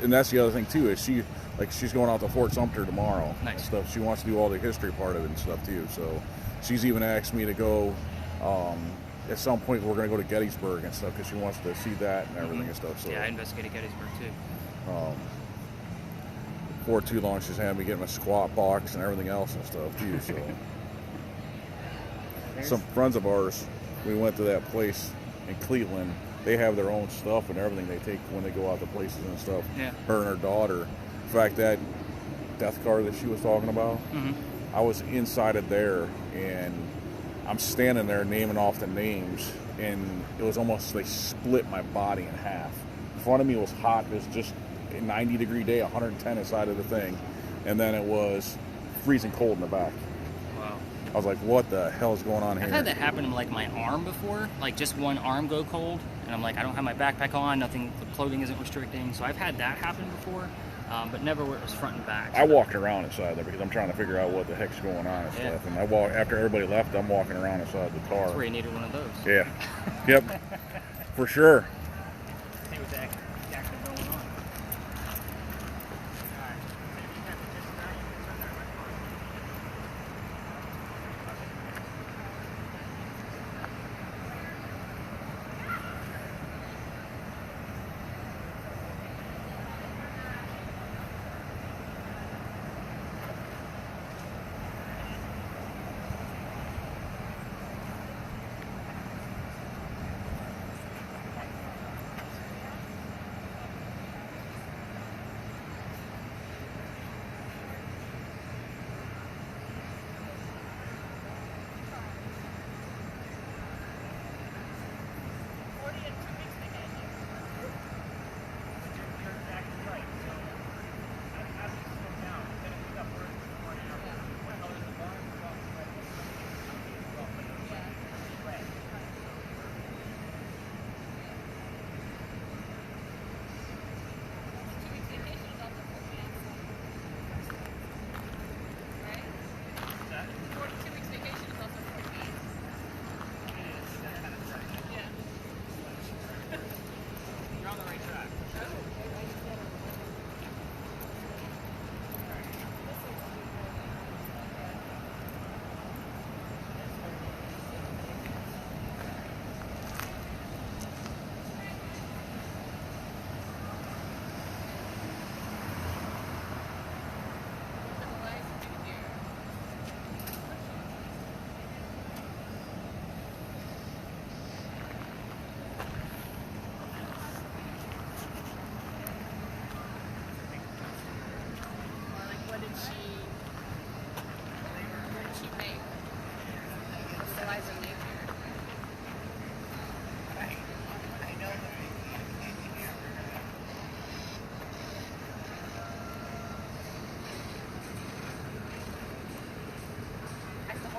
And that's the other thing too, is she's going out to Fort Sumter tomorrow. Nice. And stuff. She wants to do all the history part of it and stuff too. So she's even asked me to go. At some point, we're going to go to Gettysburg and stuff because she wants to see that and everything and stuff. So yeah, I investigated Gettysburg too. Before too long, she's had me get my squat box and everything else and stuff too. So some friends of ours, we went to that place in Cleveland. They have their own stuff and everything they take when they go out to places and stuff. Yeah. Her and her daughter. In fact, that death car that she was talking about, I was inside of there, and I'm standing there naming off the names, and it was almost they split my body in half. In front of me was hot. It was just a 90-degree day, 110 inside of the thing, and then it was freezing cold in the back. Wow. I was like, what the hell is going on here? I've had that happen to like my arm before, like just one arm go cold, and I'm like, I don't have my backpack on, nothing, the clothing isn't restricting, so I've had that happen before, but never where it was front and back. I walked around inside there because I'm trying to figure out what the heck's going on and stuff. And after everybody left, I'm walking around inside the car. That's where you needed one of those. Yeah. Yep. For sure. See what's actually going on.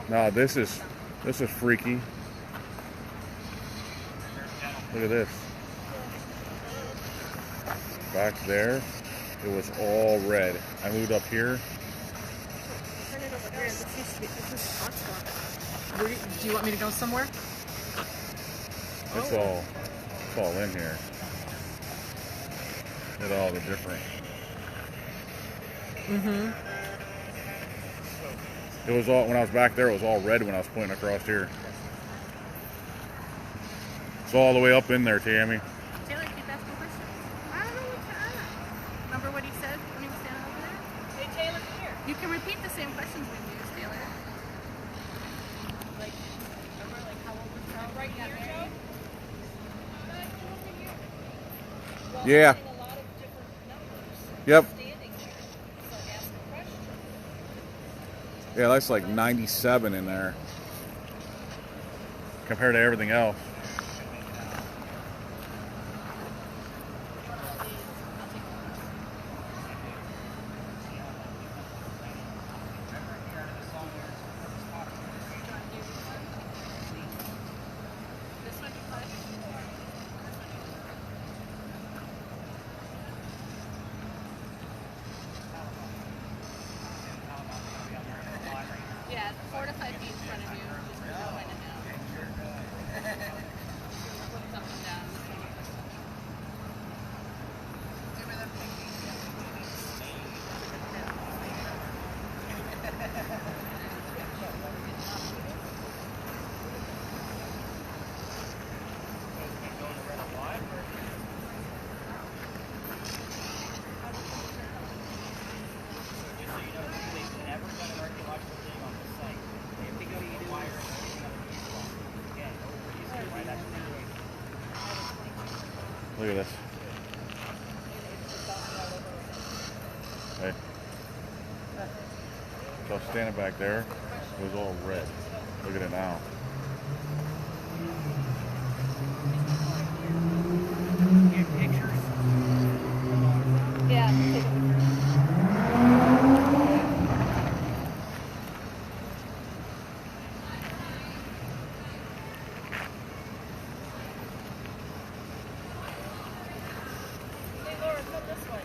No, this is freaky. Look at this. Back there, it was all red. I moved up here. Turn it over here. This is hot spot. Do you want me to go somewhere? It's all in here. Look at all the different. It was all, when I was back there, it was all red when I was pointing across here. It's all the way up in there, Tammy. Taylor, keep asking questions. I don't know what to ask. Remember what he said when he was standing over there? Hey, Taylor, come here. You can repeat the same questions we used, Taylor. Like, remember, like, how old was Joe? Right here, Joe? Yeah. Yep. Yeah, that's like 97 in there compared to everything else. Look at this. Hey. So I was standing back there. It was all red. Look at it now. Yeah. Take a picture. Hey, Laura, come this way.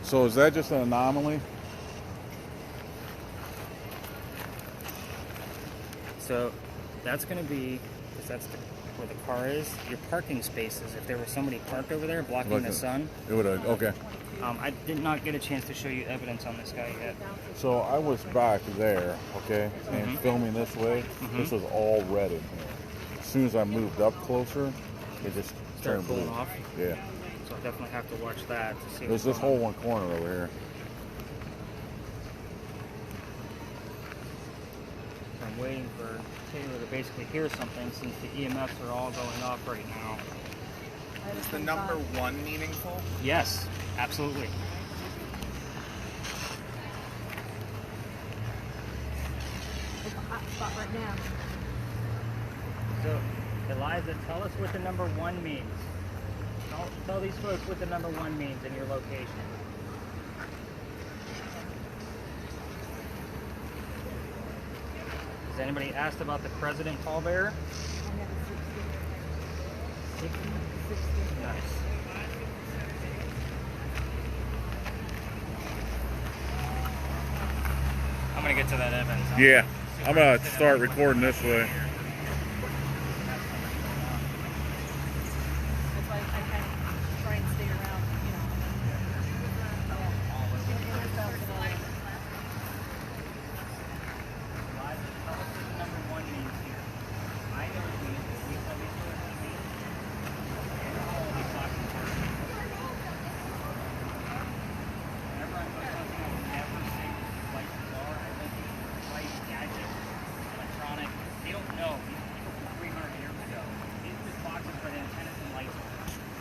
So is that just an anomaly? So that's going to be, because that's where the car is, your parking spaces. If there was somebody parked over there blocking the sun. It would have, okay. I did not get a chance to show you evidence on this guy yet. So I was back there, okay, and filming this way. This was all red in here. As soon as I moved up closer, it just Started turned blue. cooling off. Yeah. So I'll definitely have to watch that to see There's what's this going whole on. one corner over here. I'm waiting for Taylor to basically hear something since the EMFs are all going off right now. Is the number 1 meaningful? Yes, absolutely. It's a hot spot right now. So, Eliza, tell us what the number 1 means. Tell these folks what the number 1 means in your location. Has anybody asked about the President pallbearer? I have a 60. 60. Nice. I'm gonna get to that evidence. Yeah. I'm going to start recording this way. That's why I kind of try and stay around, you know. Eliza, tell us what the number 1 means here. I know it means, but we tell these folks what it means. And all of these boxes are. Whenever I'm going something, I will never say what the devices are. I don't think device, gadget, electronic. They don't know. These people from 300 years ago. These are just boxes for the antennas and lights on.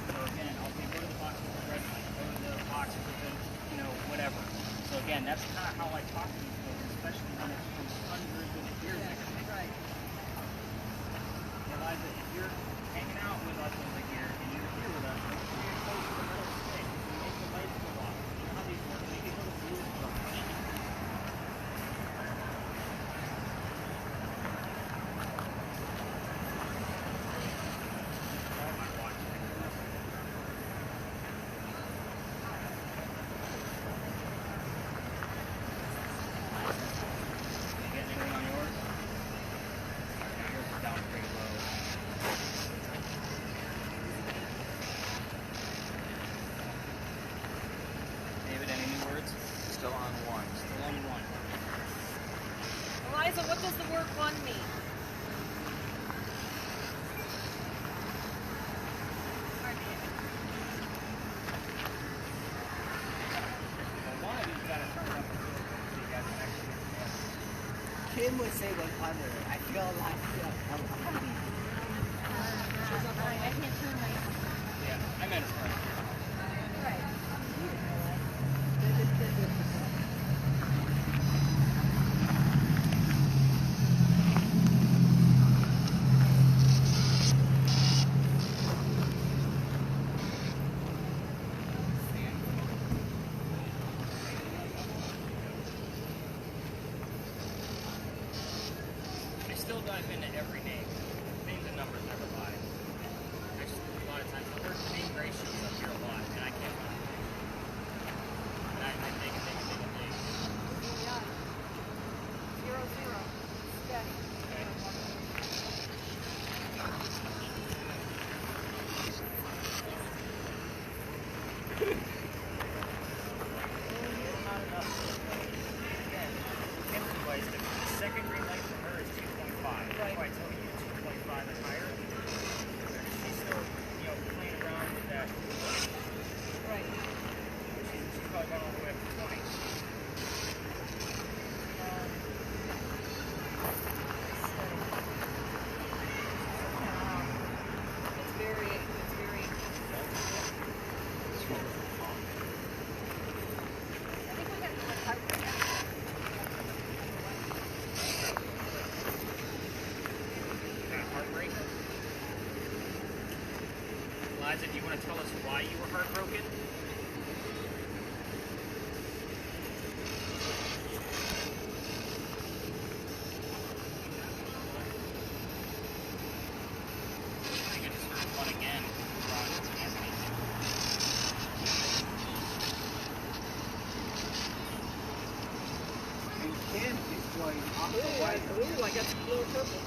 So again, I'll say go to the boxes with the red light, go to the boxes with the, whatever. So again, that's kind of how I talk to these folks, especially when it's from hundreds of years ago. Right. Eliza, if you're hanging out with us over here and you're here with us, make sure you're close to the middle stick. You make the lights go off. You know how these work? Make it go to blue from. Still on 1. Still on 1. Eliza, what does the word 1 mean? Well, one of these got to turn it up a little bit so you guys can actually hear the answer. Kim would say 100. I feel like I can't turn my... Yeah, I meant as far as Right. I still dive into Eliza, do you want to tell us why you were heartbroken? I think it's for fun again. Ron and Anthony. And Kim is going off the white. Ooh, I got some blue and purple.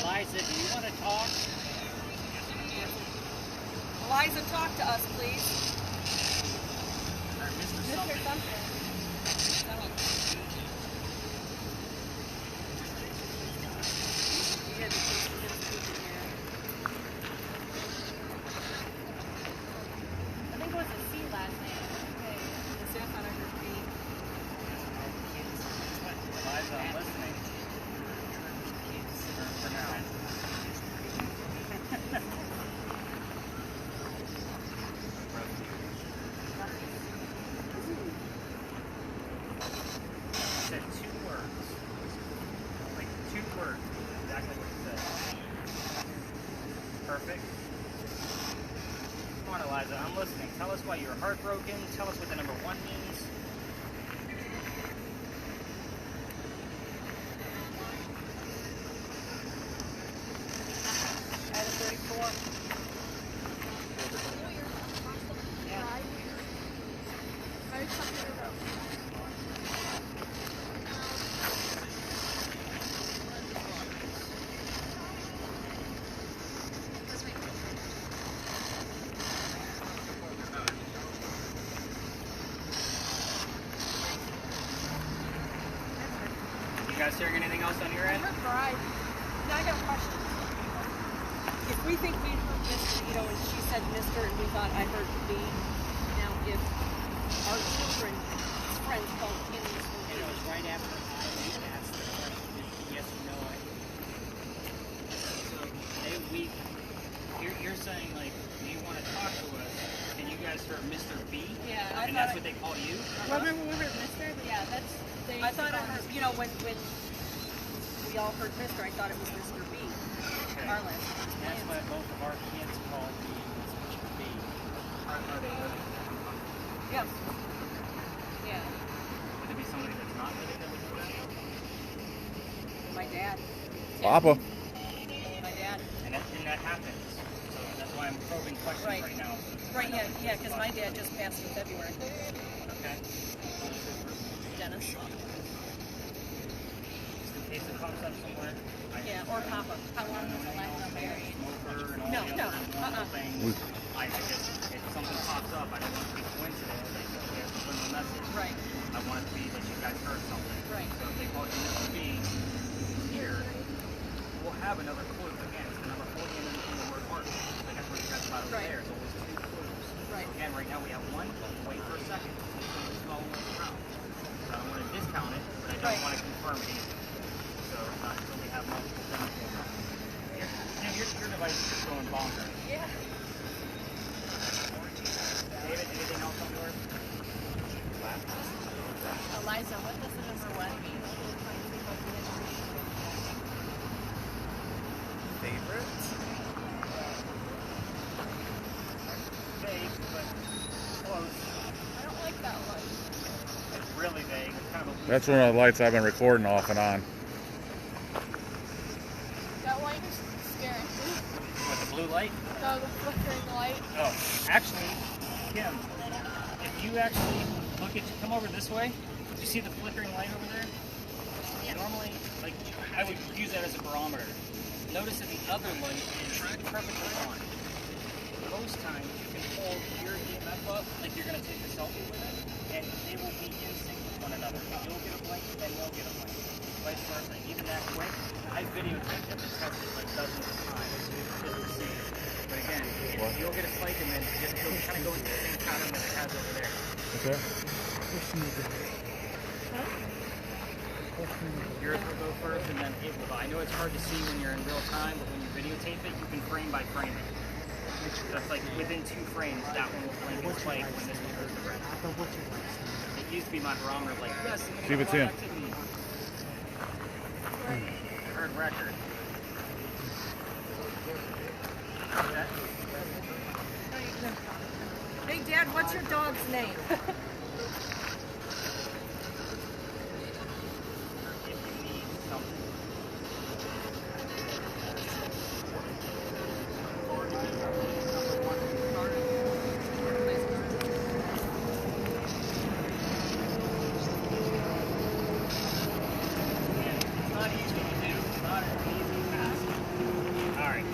Eliza, do you want to talk? Eliza, talk to us, please. Or Mr. Mr. Something? Something. I think it was a C last name. Okay. The staff on her feet. Eliza, I'm listening. For now. He said 2 words. Like 2 words. Exactly what he said. Perfect. Come on, Eliza, I'm listening. Tell us why you're heartbroken. Tell us what the number 1 means. Out of 34. I was something about. You guys hearing anything else on your end? Her bride. Now I got a question. If we think we heard Mr. And she said Mr. and we thought I heard B. Now, if our children's friends called him Mr. And it was right after I asked the question, yes or no. You're saying like you want to talk to us, and you guys heard Mr. B, Yeah, and that's what they call you. Remember we were Mr.? Yeah, that's. They I thought I heard, when we all heard Mr., I thought it was Mr. B. Okay. Our last name. That's what both of our kids call me, Mr. B. Are they living? Yes. Yeah. Would it be somebody that's not living there with you? My dad. Papa. My dad. And that happens. So that's why I'm probing questions Right. right now. Right, yeah, because my dad just passed in February. Okay. Dennis. Just in case it pops up somewhere. Yeah, or Papa. How long was the last time married? Smoker and all No, the no, other normal things. We- I just, if something pops up, I don't want it to be coincidence. Like, we have to send a message. Right, I want it to be that you guys heard something. right. So if they call you Mr. B here, we'll have another clue. Again, it's the number 40 and then the word heart. Like that's what you guys thought over Right. there. It's always 2 clues. Right. So again, right now we have 1. Wait for a second. It's following us around. So I don't want to discount it, but I don't Right. want to confirm it either. So not until we have multiple things going on. Your device is just going bonkers. Yeah. David, anything else on yours? Eliza, what does the number 1 mean? Favorites? Vague, but close. I don't like that one. It's really vague. It's kind of a That's one of the lights I've been recording off and on. That light is scary. with the blue light. No, the flickering light. Oh, actually, Kim, if you actually look at, come over this way. You see the flickering light over there? Normally, like, I would use that as a barometer. Notice that the other light is perfectly on. Most times, you can hold your EMF up like you're going to take a selfie with it, and they will be in sync with one another. You'll get a blink, and they'll get a blink. Vice versa. Even that quick, I videotaped it and tested like dozens of times just to see. But again, you'll get a spike, and then you'll kind of go into the same pattern that it has over there. Okay. Yours will go first, and then it will go. I know it's hard to see when you're in real time, but when you videotape it, you can frame by frame it. That's like within 2 frames, that one will blink and spike when this one goes to red. It used to be my barometer, like, yes, See if it's in. activity. I heard record. Hey, Dad, what's your dog's name?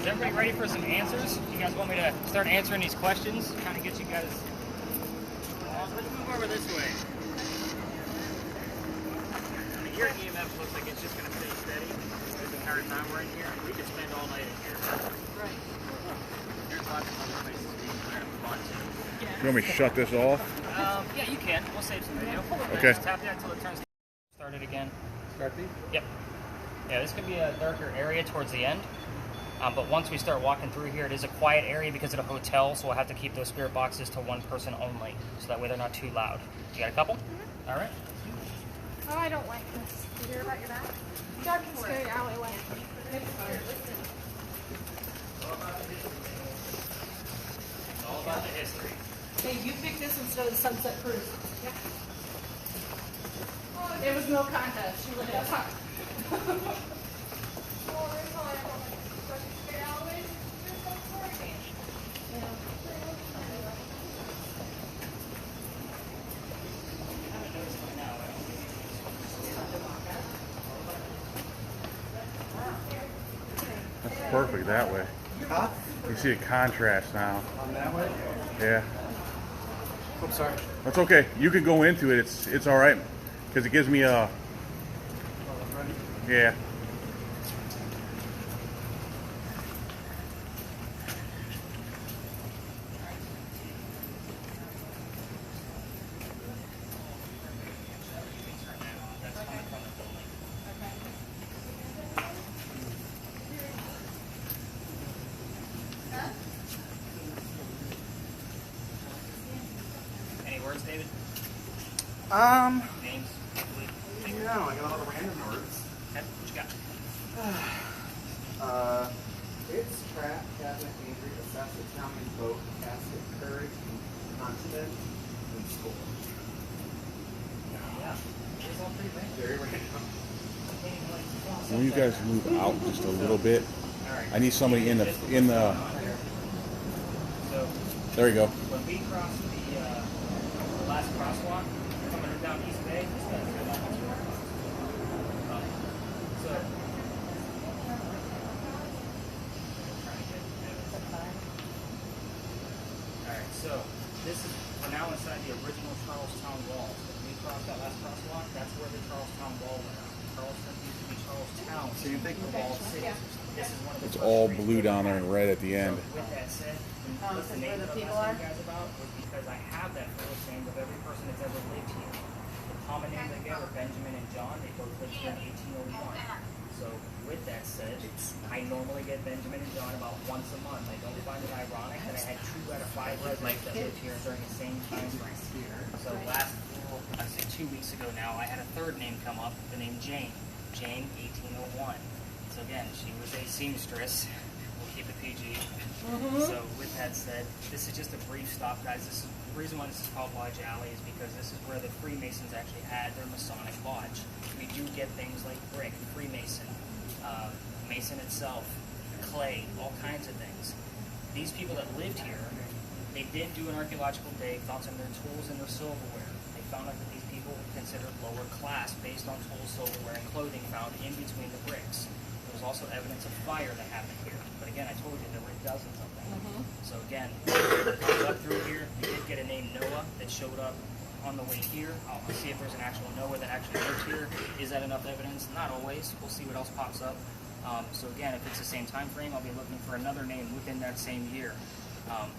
Is everybody ready for some answers? You guys want me to start answering these questions? Kind of get you guys. Let's move over this way. I mean, your EMF looks like it's just going to stay steady the entire time we're in here. We could spend all night in here. Right. There's lots of other places we can kind of move on to. You want me to shut this off? Yeah, you can. We'll save some video. Okay. Just tap that until it turns. Started again. Start these? Yep. Yeah, this could be a darker area towards the end. But once we start walking through here, it is a quiet area because it's a hotel, so we'll have to keep those spirit boxes to one person only, so that way they're not too loud. You got a couple? Mm-hmm. All right. Oh, I don't like this. You hear about your back? Dark and scary alleyway. It's all about the history. Hey, you picked this instead of the Sunset Cruise. Yeah. Oh, there was no contest. She was like, that's hot. That's perfect that way. Huh? You see a contrast now. On that way? Yeah. I'm sorry. That's okay. You can go into it. It's all right because it gives me a. Yeah. Any words, David? Names? No, I got a lot of random words. Okay, what you got? It's trap, cabinet, angry, assassin, Italian, boat, casket, courage, continent, and school. Yeah. It's all pretty random. Very random. When you guys move out just a little bit, All right. I need somebody in the. So, There you go. when we cross the last crosswalk, coming down East Bay, it's going to feel that much more. So, alright, so this is, we're now inside the original Charlestown Wall. So when we cross that last crosswalk, that's where the Charlestown Wall went up. Charleston used to be Charlestown. So you think the walled city. This is one of the It's first all things blue we down there and red at the So end. with that said, Oh, what's this the is name where the that people I'm are? asking you guys about was because I have that first name of every person that's ever lived here. The common names I get are Benjamin and John. They both lived here in 1801. So with that said, I normally get Benjamin and John about once a month. I don't find it ironic that I had 2 out of 5 residents that lived here during the same time frame. So last, I say 2 weeks ago now, I had a third name come up, the name Jane. Jane, 1801. So again, she was a seamstress. We'll keep it PG. So with that said, this is just a brief stop, guys. This is the reason why this is called Lodge Alley is because this is where the Freemasons actually had their Masonic lodge. We do get things like brick, Freemason, Mason itself, clay, all kinds of things. These people that lived here, they did do an archaeological dig, found some of their tools and their silverware. They found out that these people were considered lower class based on tools, silverware, and clothing found in between the bricks. There was also evidence of fire that happened here. But again, I told you there were dozens of them. So again, up through here, we did get a name Noah that showed up on the way here. I'll see if there's an actual Noah that actually lived here. Is that enough evidence? Not always. We'll see what else pops up. So again, if it's the same time frame, I'll be looking for another name within that same year.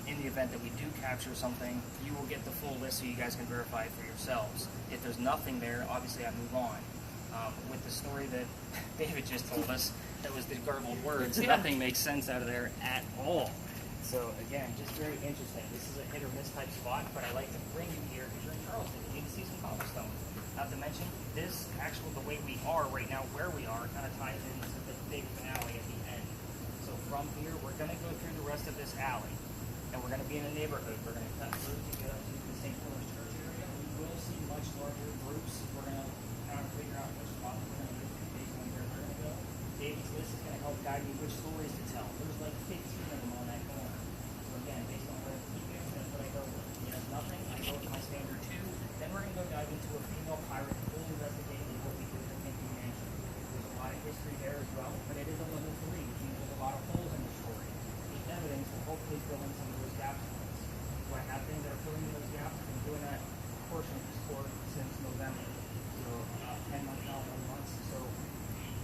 In the event that we do capture something, you will get the full list so you guys can verify it for yourselves. If there's nothing there, obviously I move on. With the story that David just told us, that was the garbled words, nothing makes sense out of there at all. So again, just very interesting. This is a hit or miss type spot, but I like to bring you here because you're in Charleston. You need to see some cobblestone. Not to mention, this actual, the way we are right now, where we are, kind of ties into the big finale at the end. So from from here, we're going to go through the rest of this alley. And we're going to be in a neighborhood. We're going to cut through to get up to the St. Philip's Church area. We will see much larger groups. We're going to kind of figure out which spots we're going to do based on where they're going to go. David's list is going to help guide me which stories to tell. There's like 15 of them on that corner. So again, based on where he goes, that's what I go with. He has nothing, I go with my standard 2. Then we're going to go dive into a female pirate full investigating what we did in Thinking Mansion. There's a lot of history there as well, but it is a level 3, which means there's a lot of holes in the story. The evidence will hopefully fill in some of those gaps for us. Do I have things that are filling in those gaps? I've been doing that portion of the story since November. So 10 months, 11 months. So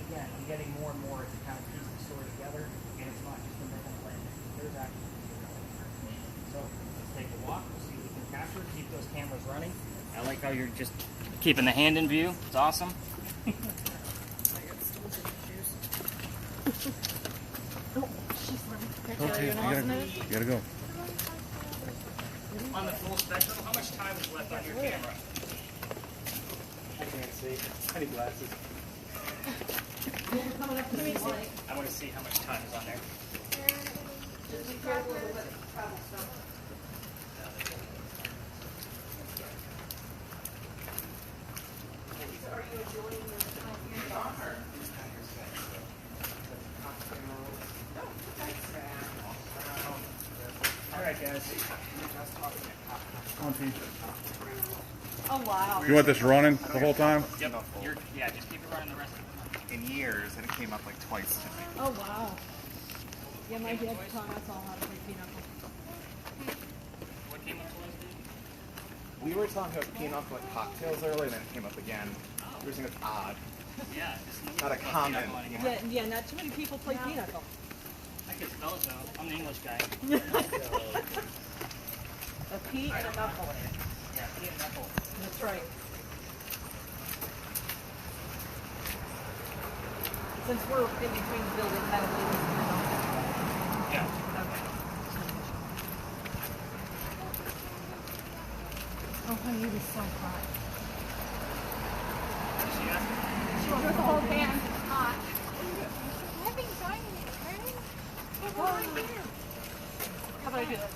again, I'm getting more and more to kind of piece the story together, and it's not just a mental plan. There's actually so let's take a walk. We'll see what we can capture. Keep those cameras running. I like how you're just keeping the hand in view. It's awesome. Okay, you gotta go. On the full spectrum, how much time is left on your camera? I can't see. Tiny glasses. I want to see how much time is on there. All right, guys. Oh wow. You want this running the whole time? Yep. Yeah, just keep it running the rest of the time. In years, and it came up like twice to me. Oh wow. Yeah, my dad taught us all how to play pinochle. What came up twice, dude? We were talking about pinochle at cocktails earlier, and then it came up again. We were saying it's odd. Yeah. Not a common. Yeah, not too many people play pinochle. I could spell it though. I'm an English guy. A P and a knuckle. Yeah, P and knuckle. That's right. Since we're in between the buildings, I believe it's pinochle. Yeah. Oh, honey, it is so hot. See that? She wants the whole band hot. I've been trying it, right? How about I do this?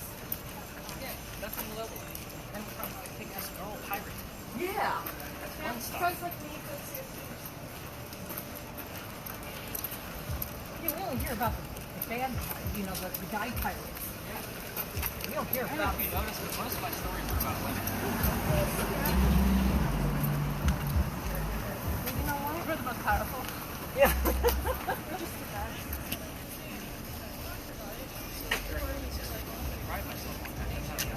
Yeah, that's the level. And I think that's all pirate. Yeah. That's fun stuff. Drugs like me, Yeah, we only hear about the bad, the guy pirates. We don't hear I don't know about if you noticed, but most of my stories are about women. you know what? We're the most powerful. Yeah. I pride myself on that. That's how you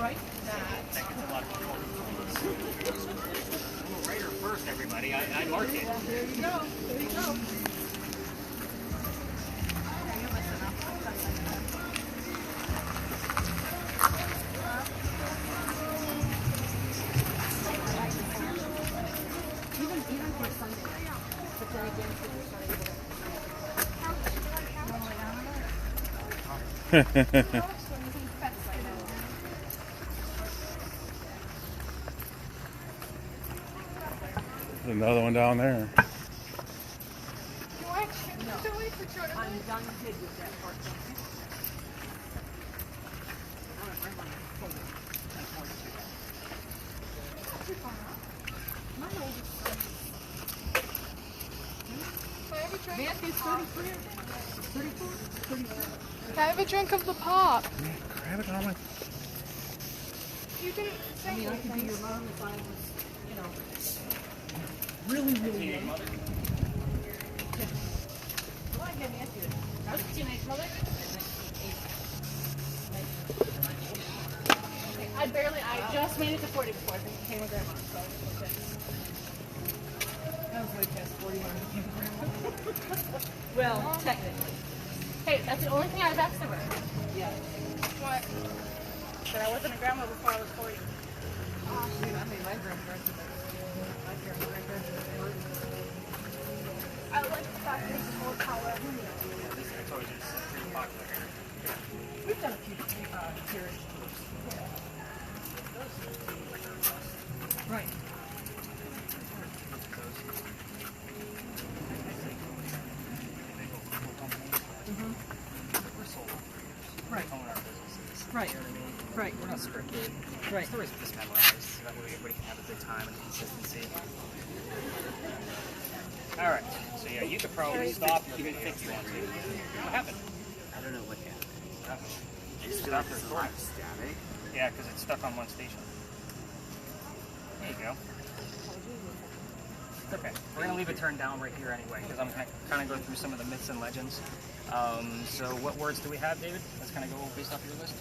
Right? that gets a lot of control. I'm a writer first, everybody. I mark it. There you go. There you go. Even for Sunday, but then again, There's another one down there. I'm done big with that part. Matthew's 33, 34, 34. Can I have a drink of the pop? Grab it, Norman. You didn't say I mean, I could be your mom if I was, really young. Mother? Well, I had Matthew. I was a teenage mother. I just made it to 40 before I became a grandma, so that's it. I was way past 40 when I became a grandma. Well, technically. Hey, that's the only thing I've asked of her. Yeah. What? That I wasn't a grandma before I was 40. Shoot, I made my grandparents a my grandparents were I like the fact that it's more power. I told you it's pretty popular here. We've done a few peerage tours. Right. We're sold on careers. Right. Own our businesses. Right. You know what I mean? Right. We're not scripted. Right. Stories are just memorized. So that way everybody can have a good time and consistency. All right. So yeah, you could probably stop your good fix you want to. What happened? I don't know what happened. Stop the recording. Static. Yeah, because it's stuck on one station. There you go. It's okay. We're going to leave it turned down right here anyway, because I'm going to kind of go through some of the myths and legends. So what words do we have, David? Let's kind of go based off your list.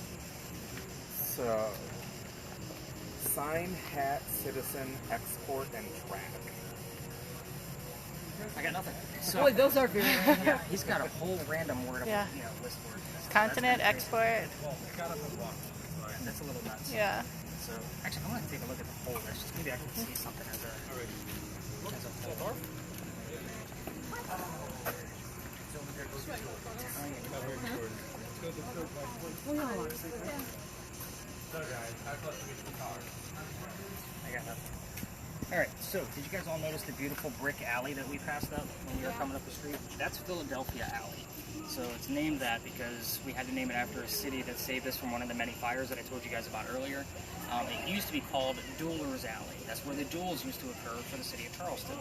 So, sign, hat, citizen, export, and track. I got nothing. So, Boy, those are very random. yeah, he's got a whole random word of, Yeah. list word. Continent, export. That's a little nuts. Yeah. So, actually, I want to take a look at the whole list. Just maybe I can see something as a whole. I got nothing. Alright, so did you guys all notice the beautiful brick alley that we passed up when we were coming up the street? That's Philadelphia Alley. So it's named that because we had to name it after a city that saved us from one of the many fires that I told you guys about earlier. It used to be called Dueller's Alley. That's where the duels used to occur for the city of Charleston.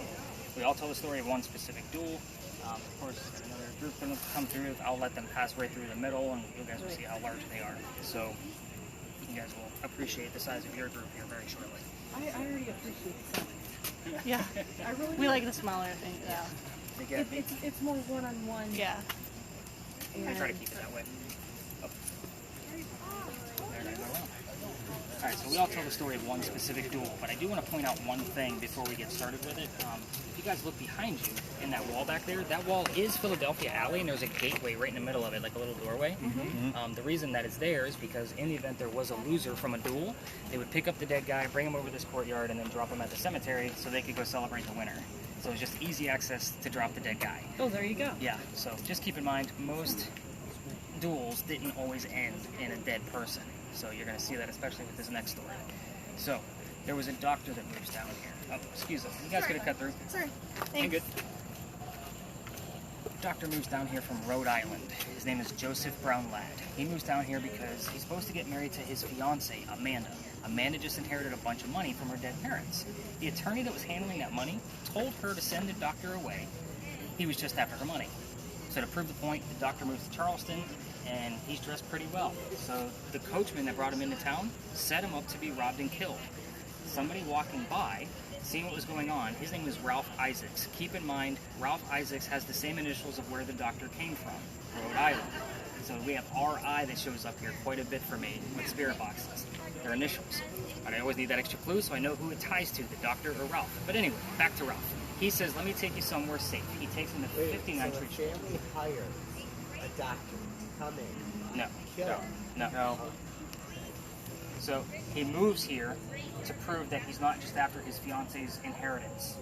We all tell the story of one specific duel. Of course, another group can come through. I'll let them pass right through the middle, and you guys will see how large they are. So you guys will appreciate the size of your group here very shortly. I already appreciate it. Yeah. I really We do. like the smaller thing. Yeah. They get me. It's more one-on-one. Yeah. I try to keep it that way. Oh. There they go. Alright, so we all tell the story of one specific duel, but I do want to point out one thing before we get started with it. If you guys look behind you in that wall back there, that wall is Philadelphia Alley, and there's a gateway right in the middle of it, like a little doorway. The reason that it's there is because in the event there was a loser from a duel, they would pick up the dead guy, bring him over this courtyard, and then drop him at the cemetery so they could go celebrate the winner. So it's just easy access to drop the dead guy. Oh, there you go. Yeah, so just keep in mind, most duels didn't always end in a dead person. So you're going to see that especially with this next story. So, there was a doctor that moves down here. Oh, excuse us. You guys could have cut through. Sorry. You're Thanks. good. Doctor moves down here from Rhode Island. His name is Joseph Brown Ladd. He moves down here because he's supposed to get married to his fiancée, Amanda. Amanda just inherited a bunch of money from her dead parents. The attorney that was handling that money told her to send the doctor away. He was just after her money. So to prove the point, the doctor moves to Charleston, and he's dressed pretty well. So the coachman that brought him into town set him up to be robbed and killed. Somebody walking by, seeing what was going on, his name was Ralph Isaacs. Keep in mind, Ralph Isaacs has the same initials of where the doctor came from, Rhode Island. So we have RI that shows up here quite a bit for me with spirit boxes. They're initials. But I always need that extra clue so I know who it ties to, the doctor or Ralph. But anyway, back to Ralph. He says, let me take you somewhere safe. He takes him to 59 so Tree a Street. family hires a doctor to come in, No. kill him. No. So he moves here to prove that he's not just after his fiance's inheritance.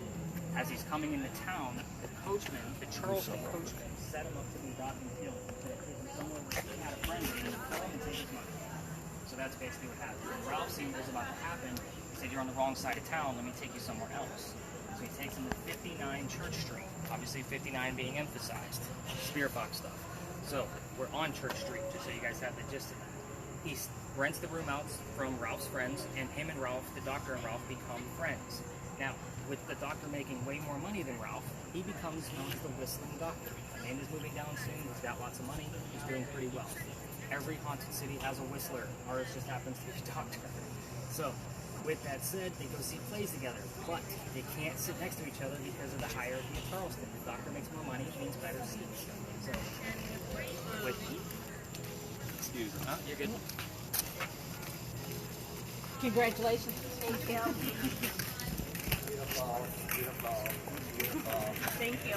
As he's coming into town, the coachman, the Charleston coachman, set him up to be robbed and killed. So that take him somewhere where he had a friend and he would kill him and take his money. So that's basically what happened. When Ralph seen what was about to happen, he said, you're on the wrong side of town, let me take you somewhere else. So he takes him to 59 Church Street. Obviously 59 being emphasized. Spirit box stuff. So we're on Church Street, just so you guys have the gist of that. He rents the room out from Ralph's friends, and him and Ralph, the doctor and Ralph, become friends. Now, with the doctor making way more money than Ralph, he becomes known as the Whistling Doctor. Amanda's moving down soon, he's got lots of money, he's doing pretty well. Every haunted city has a whistler. Ours just happens to be a doctor. So, with that said, they go see plays together, but they can't sit next to each other because of the hierarchy of Charleston. The doctor makes more money, means better seats. So, excuse me. Huh? You're good. Congratulations. Thank you. Beautiful, beautiful, beautiful. Thank you.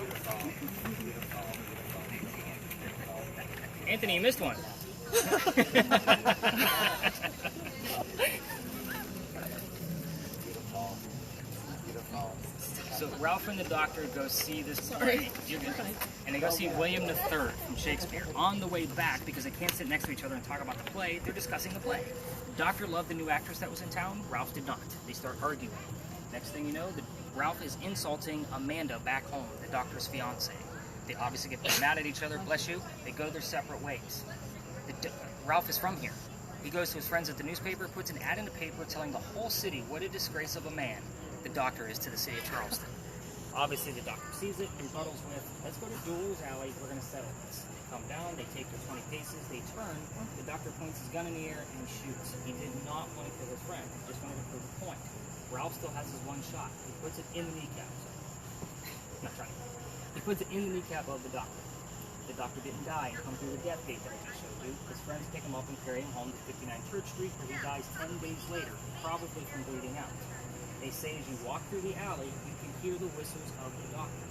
Anthony, you missed one. Beautiful. So Ralph and the doctor go see this. Sorry. And they go see William III from Shakespeare. On the way back, because they can't sit next to each other and talk about the play, they're discussing the play. Doctor loved the new actress that was in town. Ralph did not. They start arguing. Next thing you know, Ralph is insulting Amanda back home, the doctor's fiance. They obviously get mad at each other, bless you. They go their separate ways. Ralph is from here. He goes to his friends at the newspaper, puts an ad in the paper telling the whole city what a disgrace of a man the doctor is to the city of Charleston. Obviously, the doctor sees it and rebuttals with, let's go to Duel's Alley, we're going to settle this. They come down, they take their 20 paces, they turn, the doctor points his gun in the air and shoots. He did not want to kill his friend, he just wanted to prove a point. Ralph still has his one shot. He puts it in the kneecap. Not trying. He puts it in the kneecap of the doctor. The doctor didn't die and come through the death gate that I just showed you. His friends pick him up and carry him home to 59 Church Street, where he dies 10 days later, probably from bleeding out. They say as you walk through the alley, you can hear the whistles of the doctor.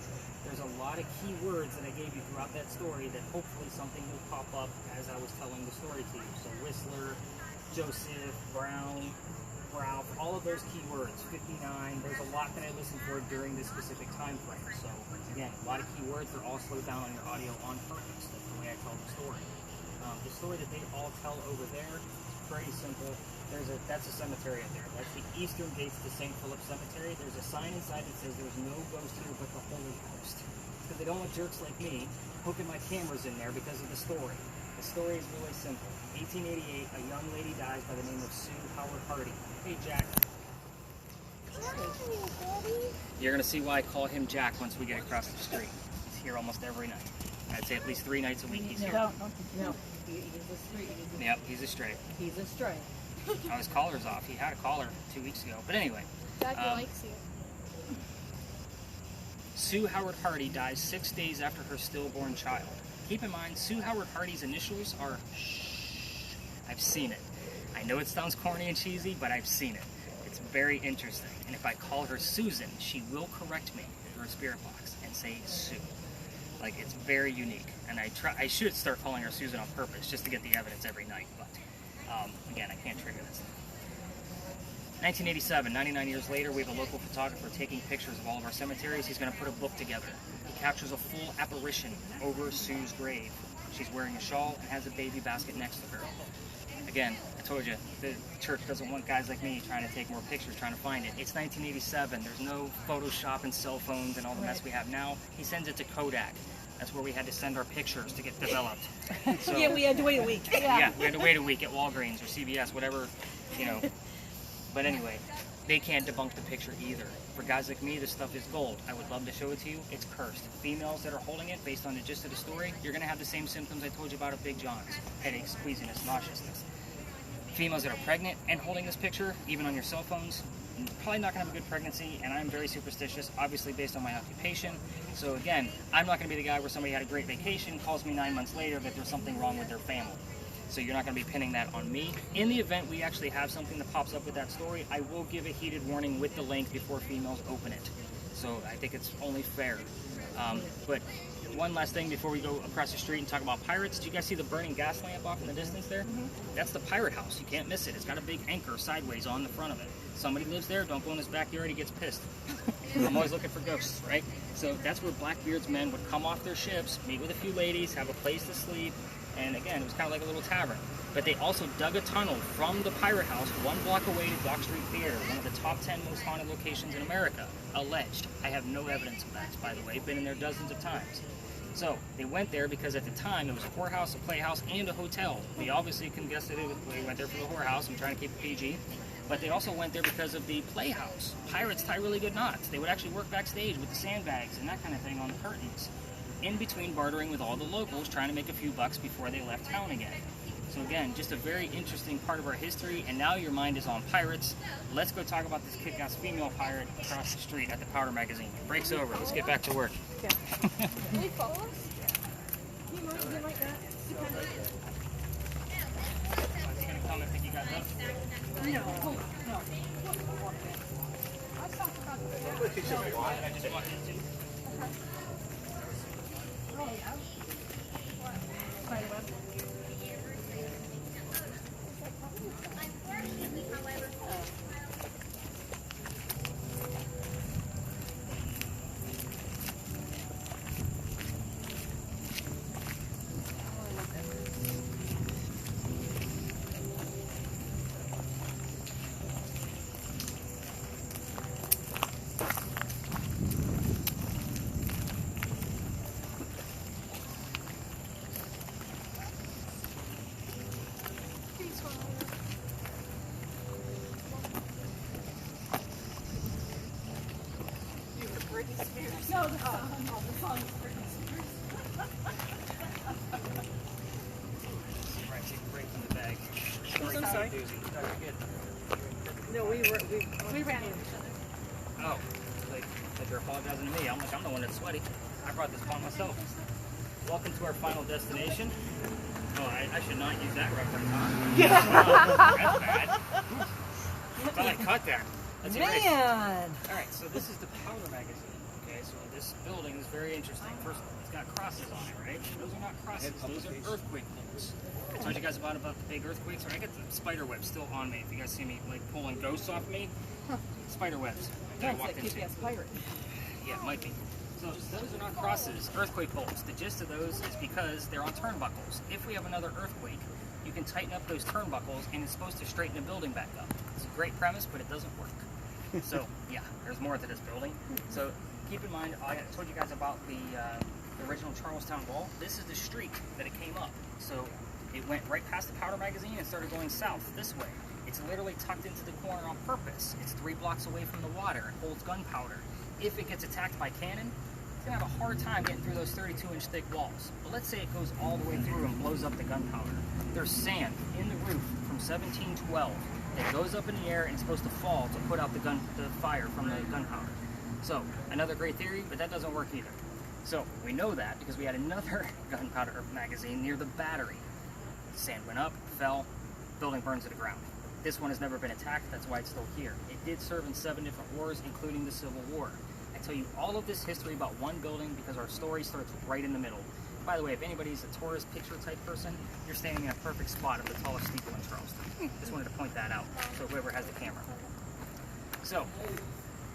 There's a lot of key words that I gave you throughout that story that hopefully something will pop up as I was telling the story to you. So Whistler, Joseph, Brown, Ralph, all of those key words, 59, there's a lot that I listened for during this specific time frame. So again, a lot of key words, they're all slowed down on your audio on purpose. That's the way I tell the story. The story that they all tell over there is pretty simple. That's a cemetery up there. That's the eastern gate to St. Philip Cemetery. There's a sign inside that says there's no ghost here but the Holy Ghost. Because they don't want jerks like me hooking my cameras in there because of the story. The story is really simple. 1888, a young lady dies by the name of Sue Howard Hardy. Hey, Jack. You're going to see why I call him Jack once we get across the street. He's here almost every night. I'd say at least 3 nights a week he's here. No, he's a stray. Yep, he's a stray. He's a stray. Oh, his collar's off. He had a collar 2 weeks ago. But anyway. Jackie likes you. Sue Howard Hardy dies 6 days after her stillborn child. Keep in mind, Sue Howard Hardy's initials are SH. I've seen it. I know it sounds corny and cheesy, but I've seen it. It's very interesting. And if I call her Susan, she will correct me through her spirit box and say Sue. Like, it's very unique. And I should start calling her Susan on purpose just to get the evidence every night. But again, I can't trigger this. 1987, 99 years later, we have a local photographer taking pictures of all of our cemeteries. He's going to put a book together. He captures a full apparition over Sue's grave. She's wearing a shawl and has a baby basket next to her. Again, I told you, the church doesn't want guys like me trying to take more pictures, trying to find it. It's 1987. There's no Photoshop and cell phones and all the mess we have now. He sends it to Kodak. That's where we had to send our pictures to get developed. So, Yeah, we had to wait a week. yeah, we had to wait a week at Walgreens or CVS, whatever, you know. But anyway, they can't debunk the picture either. For guys like me, this stuff is gold. I would love to show it to you. It's cursed. Females that are holding it, based on the gist of the story, you're going to have the same symptoms I told you about at Big John's. Headaches, queasiness, nauseousness. Females that are pregnant and holding this picture, even on your cell phones, probably not going to have a good pregnancy, and I'm very superstitious, obviously based on my occupation. So again, I'm not going to be the guy where somebody had a great vacation, calls me 9 months later that there's something wrong with their family. So you're not going to be pinning that on me. In the event we actually have something that pops up with that story, I will give a heated warning with the link before females open it. So I think it's only fair. But one last thing before we go across the street and talk about pirates. Do you guys see the burning gas lamp off in the distance there? That's the pirate house. You can't miss it. It's got a big anchor sideways on the front of it. Somebody lives there, don't go in his backyard, he gets pissed. I'm always looking for ghosts, right? So that's where Blackbeard's men would come off their ships, meet with a few ladies, have a place to sleep, and again, it was kind of like a little tavern. But they also dug a tunnel from the pirate house 1 block away to Dock Street Theater, one of the top 10 most haunted locations in America. Alleged. I have no evidence of that, by the way. Been in there dozens of times. So they went there because at the time it was a whorehouse, a playhouse, and a hotel. We obviously can guess that they went there for the whorehouse. I'm trying to keep it PG. But they also went there because of the playhouse. Pirates tie really good knots. They would actually work backstage with the sandbags and that kind of thing on the curtains, in between bartering with all the locals, trying to make a few bucks before they left town again. So again, just a very interesting part of our history, and now your mind is on pirates. Let's go talk about this kick-ass female pirate across the street at the Powder Magazine. Break's over. Let's get back to work. Will you follow us? You like that? Is he gonna come and pick you guys up? No. No. Let's talk about the I just walked into. Oh, yeah. Spiderweb. sorry. No, we ran into each other. Oh, like you're apologizing to me. I'm the one that's sweaty. I brought this upon myself. Welcome to our final destination. Oh, I should not use that reference, huh? Yeah. That's bad. Thought I cut that. Let's erase. Man! Alright, so this is the Powder magazine. Okay, so this building is very interesting. First, it's got crosses on it, right? Those are not crosses, those are earthquake bolts. I told you guys about the big earthquakes. I got the spider web still on me. If you guys see me like pulling ghosts off me, spider webs. That I That's walked like into. GPS pirate. Yeah, it might be. So those are not crosses, earthquake bolts. The gist of those is because they're on turnbuckles. If we have another earthquake, you can tighten up those turnbuckles and it's supposed to straighten the building back up. It's a great premise, but it doesn't work. So yeah, there's more to this building. So keep in mind, I told you guys about the original Charlestown wall. This is the street that it came up. So it went right past the Powder magazine and started going south this way. It's literally tucked into the corner on purpose. It's 3 blocks away from the water. It holds gunpowder. If it gets attacked by cannon, it's gonna have a hard time getting through those 32-inch thick walls. But let's say it goes all the way through and blows up the gunpowder. There's sand in the roof from 1712 that goes up in the air and it's supposed to fall to put out the fire from the gunpowder. So another great theory, but that doesn't work either. So we know that because we had another gunpowder magazine near the battery. Sand went up, fell, building burned to the ground. This one has never been attacked, that's why it's still here. It did serve in 7 different wars, including the Civil War. I tell you all of this history about one building because our story starts right in the middle. By the way, if anybody's a tourist picture type person, you're standing in a perfect spot of the tallest steeple in Charleston. Just wanted to point that out, so whoever has the camera. So,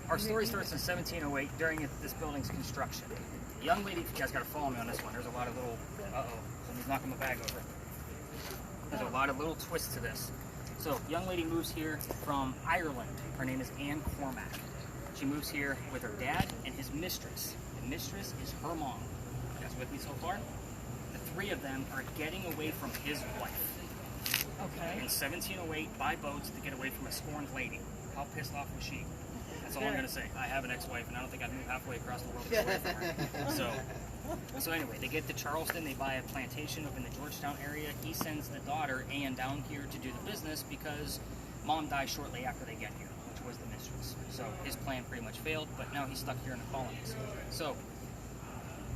our story starts in 1708 during this building's construction. The young lady, you guys gotta follow me on this one, there's a lot of little, somebody's knocking my bag over. There's a lot of little twists to this. So, young lady moves here from Ireland. Her name is Anne Cormack. She moves here with her dad and his mistress. The mistress is her mom. You guys with me so far? The 3 of them are getting away from his wife. Okay. In 1708, by boats to get away from a scorned lady. How pissed off was she? That's all I'm going to say. I have an ex-wife, and I don't think I've moved halfway across the world to get away from her. So anyway, they get to Charleston, they buy a plantation up in the Georgetown area. He sends the daughter, Anne, down here to do the business because mom dies shortly after they get here, which was the mistress. So his plan pretty much failed, but now he's stuck here in the colonies. So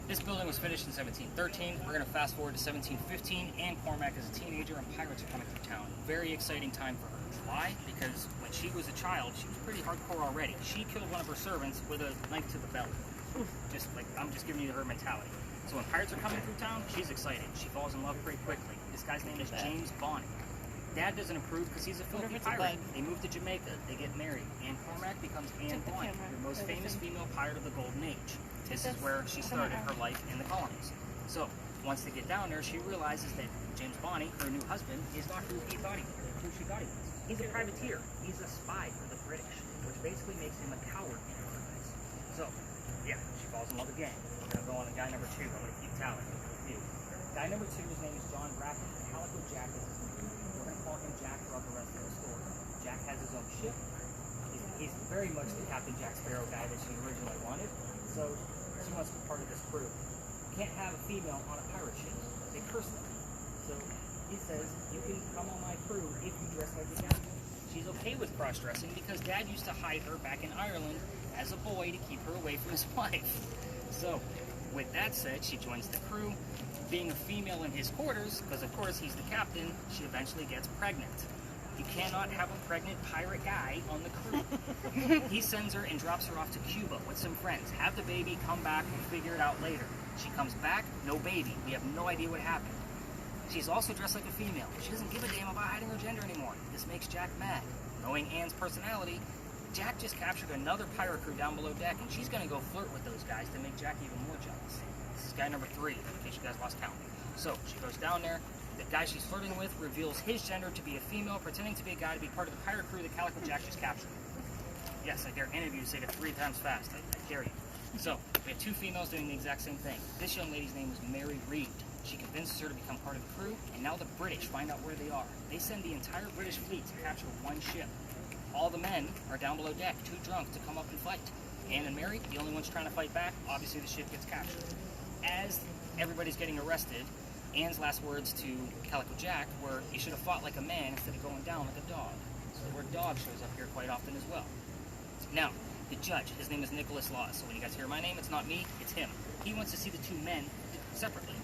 this building was finished in 1713. We're going to fast forward to 1715. Anne Cormack is a teenager and pirates are coming through town. Very exciting time for her. Why? Because when she was a child, she was pretty hardcore already. She killed one of her servants with a knife to the belly. Just like, I'm just giving you her mentality. So when pirates are coming through town, she's excited. She falls in love pretty quickly. This guy's name is James Bonny. Dad doesn't approve because he's a filthy pirate. They move to Jamaica. They get married. Anne Cormack becomes Anne Bonny, the most famous female pirate of the Golden Age. This is where she started her life in the colonies. So once they get down there, she realizes that James Bonny, her new husband, is not who she thought he was. He's a privateer. He's a spy for the British, which basically makes him a coward in her eyes. So yeah, she falls in love again. We're going to go on to guy number 2. I'm going to keep tallying. Guy number 2, his name is John Bracken. Calico Jack is his name. We're going to call him Jack throughout the rest of the story. Jack has his own ship. He's very much the Captain Jack Sparrow guy that she originally wanted. So she wants to be part of this crew. You can't have a female on a pirate ship. They curse them. So he says, you can come on my crew if you dress like the captain. She's okay with cross-dressing because Dad used to hide her back in Ireland as a boy to keep her away from his wife. So, with that said, she joins the crew. Being a female in his quarters, because of course he's the captain, she eventually gets pregnant. You cannot have a pregnant pirate guy on the crew. He sends her and drops her off to Cuba with some friends. Have the baby, come back, we'll figure it out later. She comes back, no baby. We have no idea what happened. She's also dressed like a female. She doesn't give a damn about hiding her gender anymore. This makes Jack mad. Knowing Anne's personality, Jack just captured another pirate crew down below deck, and she's going to go flirt with those guys to make Jack even more jealous. This is guy number 3, in case you guys lost count. So, she goes down there. The guy she's flirting with reveals his gender to be a female, pretending to be a guy to be part of the pirate crew that Calico Jack just captured. Yes, I dare any of you to say it 3 times fast. I dare you. So, we have 2 females doing the exact same thing. This young lady's name was Mary Reed. She convinces her to become part of the crew, and now the British find out where they are. They send the entire British fleet to capture one ship. All the men are down below deck, too drunk to come up and fight. Anne and Mary, the only ones trying to fight back, obviously the ship gets captured. As everybody's getting arrested, Ann's last words to Calico Jack were, "You should have fought like a man instead of going down like a dog." So the word dog shows up here quite often as well. Now, the judge, his name is Nicholas Laws. So when you guys hear my name, it's not me, it's him. He wants to see the two men separately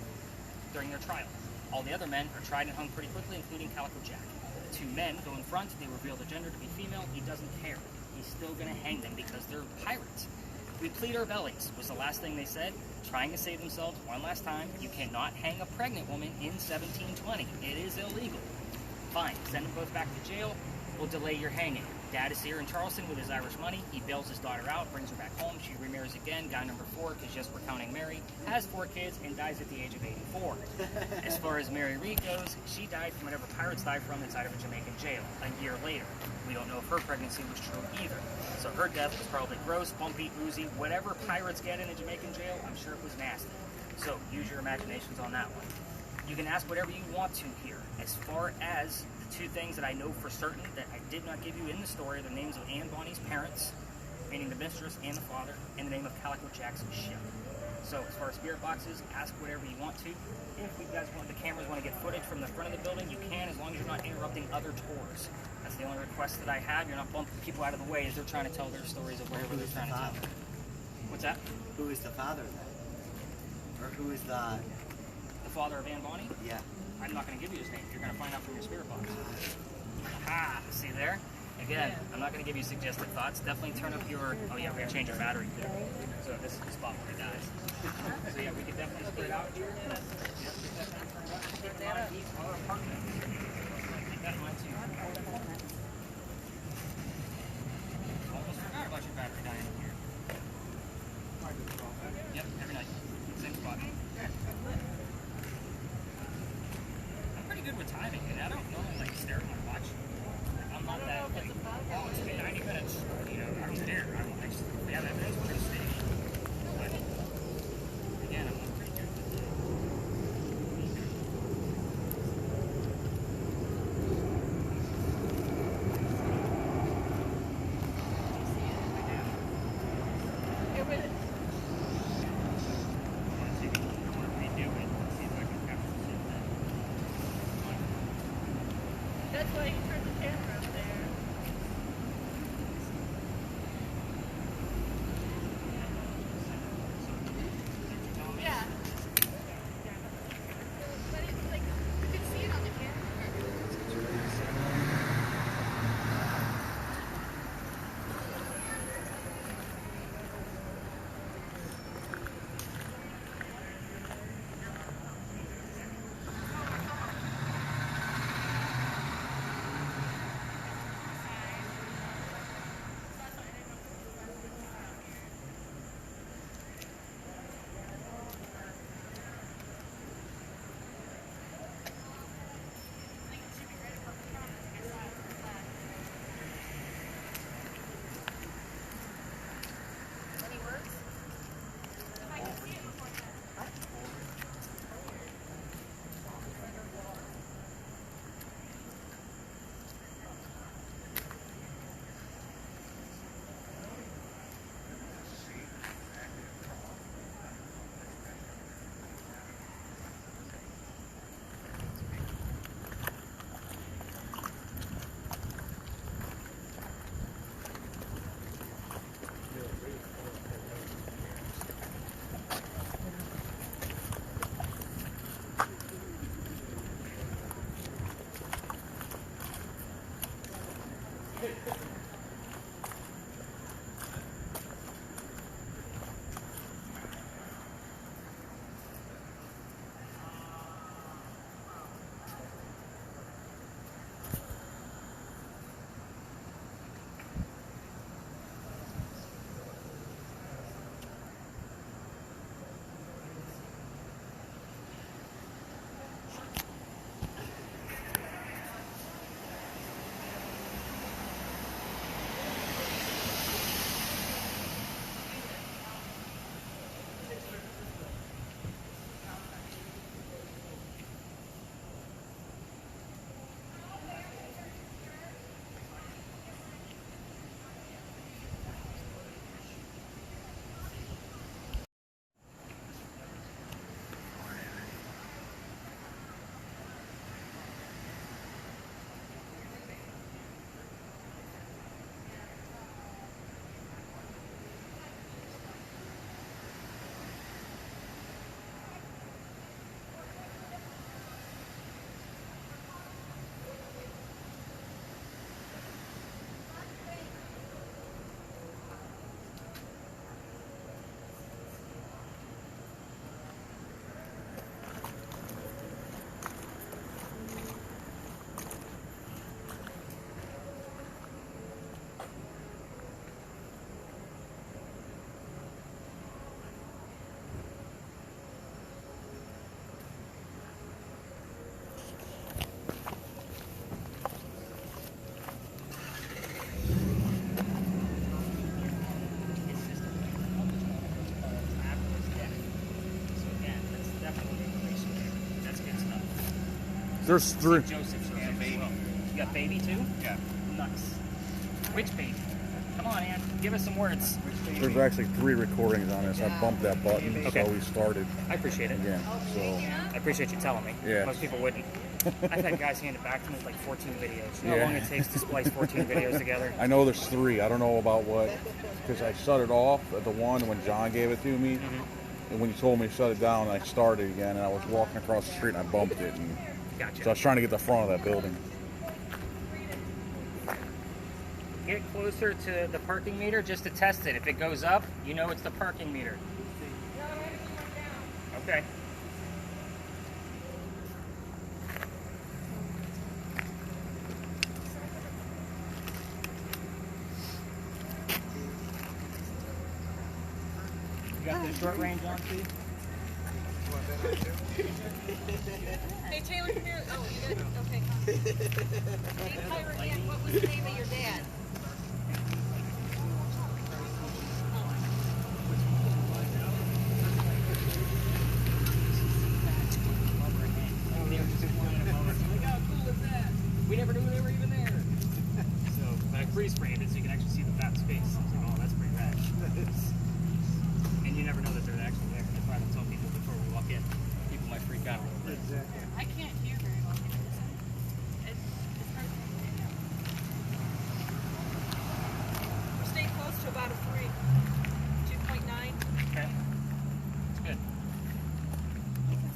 during their trial. All the other men are tried and hung pretty quickly, including Calico Jack. The two men go in front, they reveal their gender to be female. He doesn't care. He's still going to hang them because they're pirates. "We plead our bellies," was the last thing they said, trying to save themselves one last time. You cannot hang a pregnant woman in 1720. It is illegal. Fine, send them both back to jail. We'll delay your hanging. Dad is here in Charleston with his Irish money. He bails his daughter out, brings her back home. She remarries again, guy number 4, because yes, we're counting Mary, has 4 kids, and dies at the age of 84. As far as Mary Reed goes, she died from whatever pirates die from inside of a Jamaican jail a year later. We don't know if her pregnancy was true either. So her death was probably gross, bumpy, oozy, whatever pirates get in a Jamaican jail, I'm sure it was nasty. So use your imaginations on that one. You can ask whatever you want to here. As far as the 2 things that I know for certain that I did not give you in the story, the names of Anne Bonny's parents, meaning the mistress and the father, and the name of Calico Jack's ship. So as far as spirit boxes, ask whatever you want to. If you guys want, the cameras want to get footage from the front of the building, you can, as long as you're not interrupting other tours. That's the only request that I have. You're not bumping people out of the way as they're trying to tell their stories of whatever they're trying to tell. What's that? Who is the father then? Or who is the father of Anne Bonny? Yeah. I'm not going to give you his name. You're going to find out from your spirit box. Aha! See there? Again, I'm not going to give you suggested thoughts. Definitely turn up your... Oh yeah, we're going to change your battery too. So this is the spot where it dies. So yeah, we could definitely split out here. Yep, we definitely turn it up. Keep in mind, these are apartments. Keep that in mind too. Almost forgot about your battery dying in here. Yep, every night. Same spot. I'm pretty good with timing, and I don't normally like stare at my watch. Like, I'm not that like, oh, it's been 90 minutes. You know, I don't stare. We have evidence, we're gonna stay. But again, I'm pretty good with it. That's why you turned the camera up there. Yeah. But it's like, you can see it on the camera. There's three. Joseph shows up as well. You got baby too? Yeah. Nice. Which baby? Come on, Ann. Give us some words. There's actually 3 recordings on this. I bumped that button, Okay. so we started I appreciate it. again. So I appreciate you telling me. Yeah. Most people wouldn't. I've had guys hand it back to me with like 14 videos. You know Yeah. how long it takes to splice 14 videos together? I know there's 3. I don't know about what, because I shut it off at the one when John gave it to me, and when you told me to shut it down, I started again, and I was walking across the street and I bumped it, and Gotcha. so I was trying to get the front of that building. Get closer to the parking meter just to test it. If it goes up, you know it's the parking meter. Okay. You got the short range on, too? Hey, Taylor, come here. Oh, you got it? Okay. Hey, Tyra, Ann, what was the name of your dad? We never knew they were even there. So, but I freeze framed it so you can actually see the fat space. So, oh, that's pretty rad. And you never know that they're actually there. That's why I don't tell people before we walk in. People might freak out a little bit. I can't hear very well. It's hard to hear. We're staying close to about a 3. 2.9. Okay. That's good.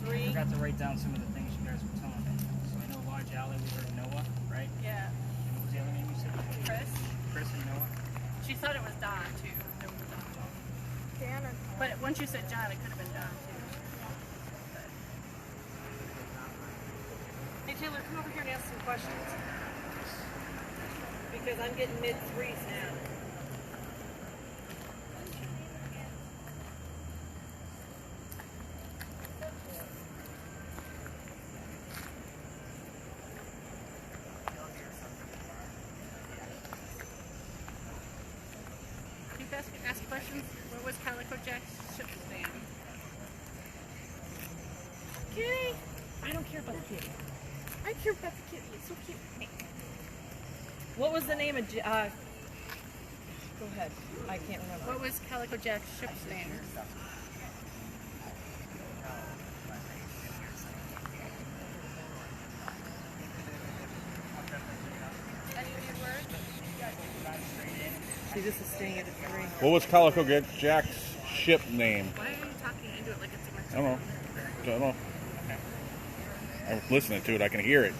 3. I forgot to write down some of the things you guys were telling me. So I know Lodge Alley, we heard Noah, right? Yeah. And what was the other name you said? Chris? Chris and Noah? She thought it was Don, too. It was Don. But once you said John, it could have been Don, too. Hey, Taylor, come over here and ask some questions. Because I'm getting mid-3s now. Keep ask questions. What was Calico Jack's ship's name? Kitty! I don't care about the kitty. I care about the kitty. It's so cute. What was the name of... Go ahead. I can't remember. What was Calico Jack's ship's name? Any new words? See, this is staying at a 3. What was Calico Jack's ship name? Why are you talking into it like it's a I don't know. I don't know. I was listening to it. I can hear it.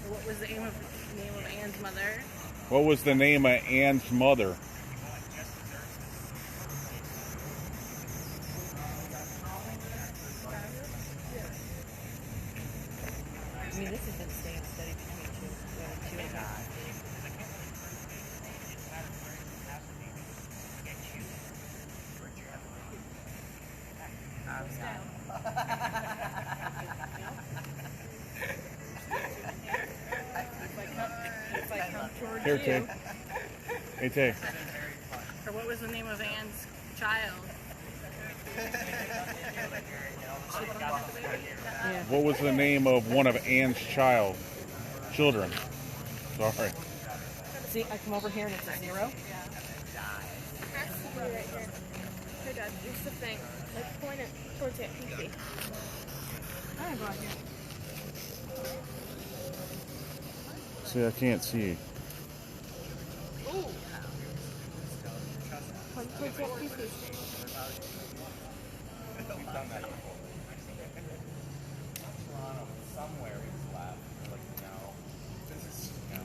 What was the name of Anne's mother? What was the name of Ann's mother? I mean, this has been staying steady between 2 and 5. If I come towards Here, you, Tay. Hey, Tay. Or what was the name of Anne's child? yeah. What was the name of one of Ann's children? Sorry. See, I come over here and it's a 0. Right here. Here, Dad, here's the thing. Let's point it towards it. You see. I don't go out here. See, I can't see. Point towards it. You see. Somewhere he's left. Like, no. This is no.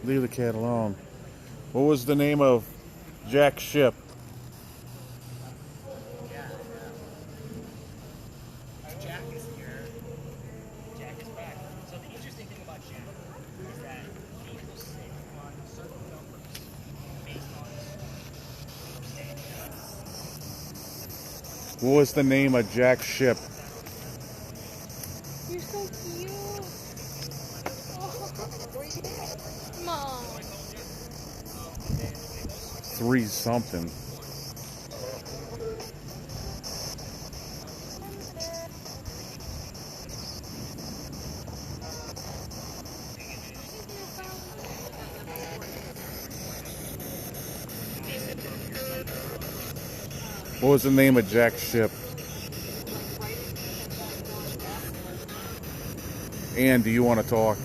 Leave the cat alone. What was the name of Jack's ship? Jack is here. Jack is back. So the interesting thing about Jack is that he will sit on certain numbers based on What was the name of Jack's ship? You're so cute. Mom. 3 something. What was the name of Jack's ship? Ann, do you want to talk?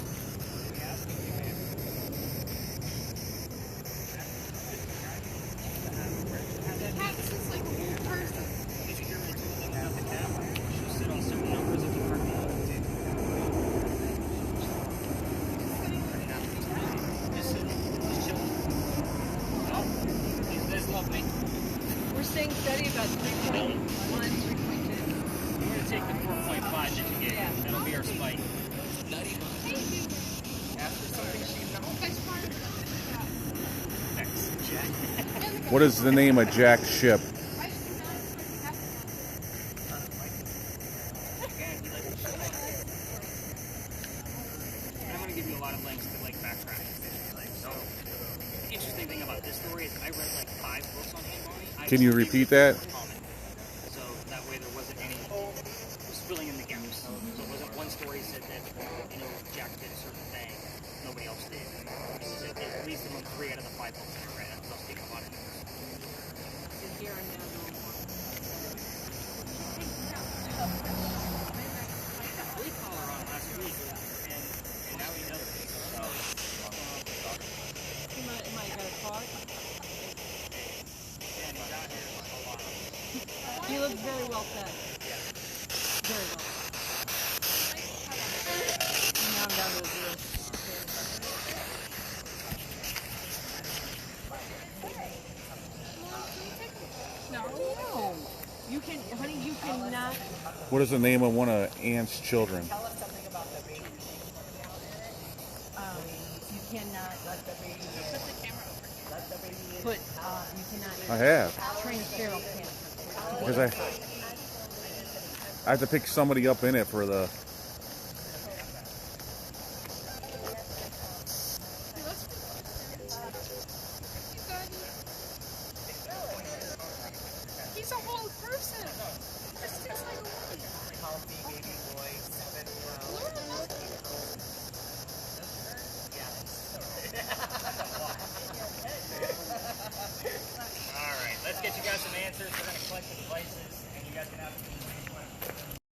We're staying steady about 3.1, 3.2. We're going to take the 4.5 that you gave. Yeah. That'll be our spike. What is the name of Jack's ship? I'm going to give you a lot of links to like backtrack. So, the interesting thing about this story is I read like 5 books on handbody. Can you repeat that? So that way there wasn't any filling in the gaps. So it wasn't one story said that, Jack did a certain thing, nobody else did. At least among 3 out of the 5 books that I read, because I was taking a lot of notes. And here I'm now doing one. We called her on last week, and now he knows. So, Am I got a talk? and he's out here a lot. He looks very well fed. Very well. And now I'm down to 0. No. You can, honey, you cannot. What is the name of one of Ann's children? Tell us something about the baby. You cannot let the baby. Let the baby in. Put. You cannot. I have. Train a feral cat. Because I have to pick somebody up in it for the... He's a whole person. Just tastes like a woman. Healthy baby boy, 7 All right, let's get you guys some answers. We're going to collect the devices, and you guys can have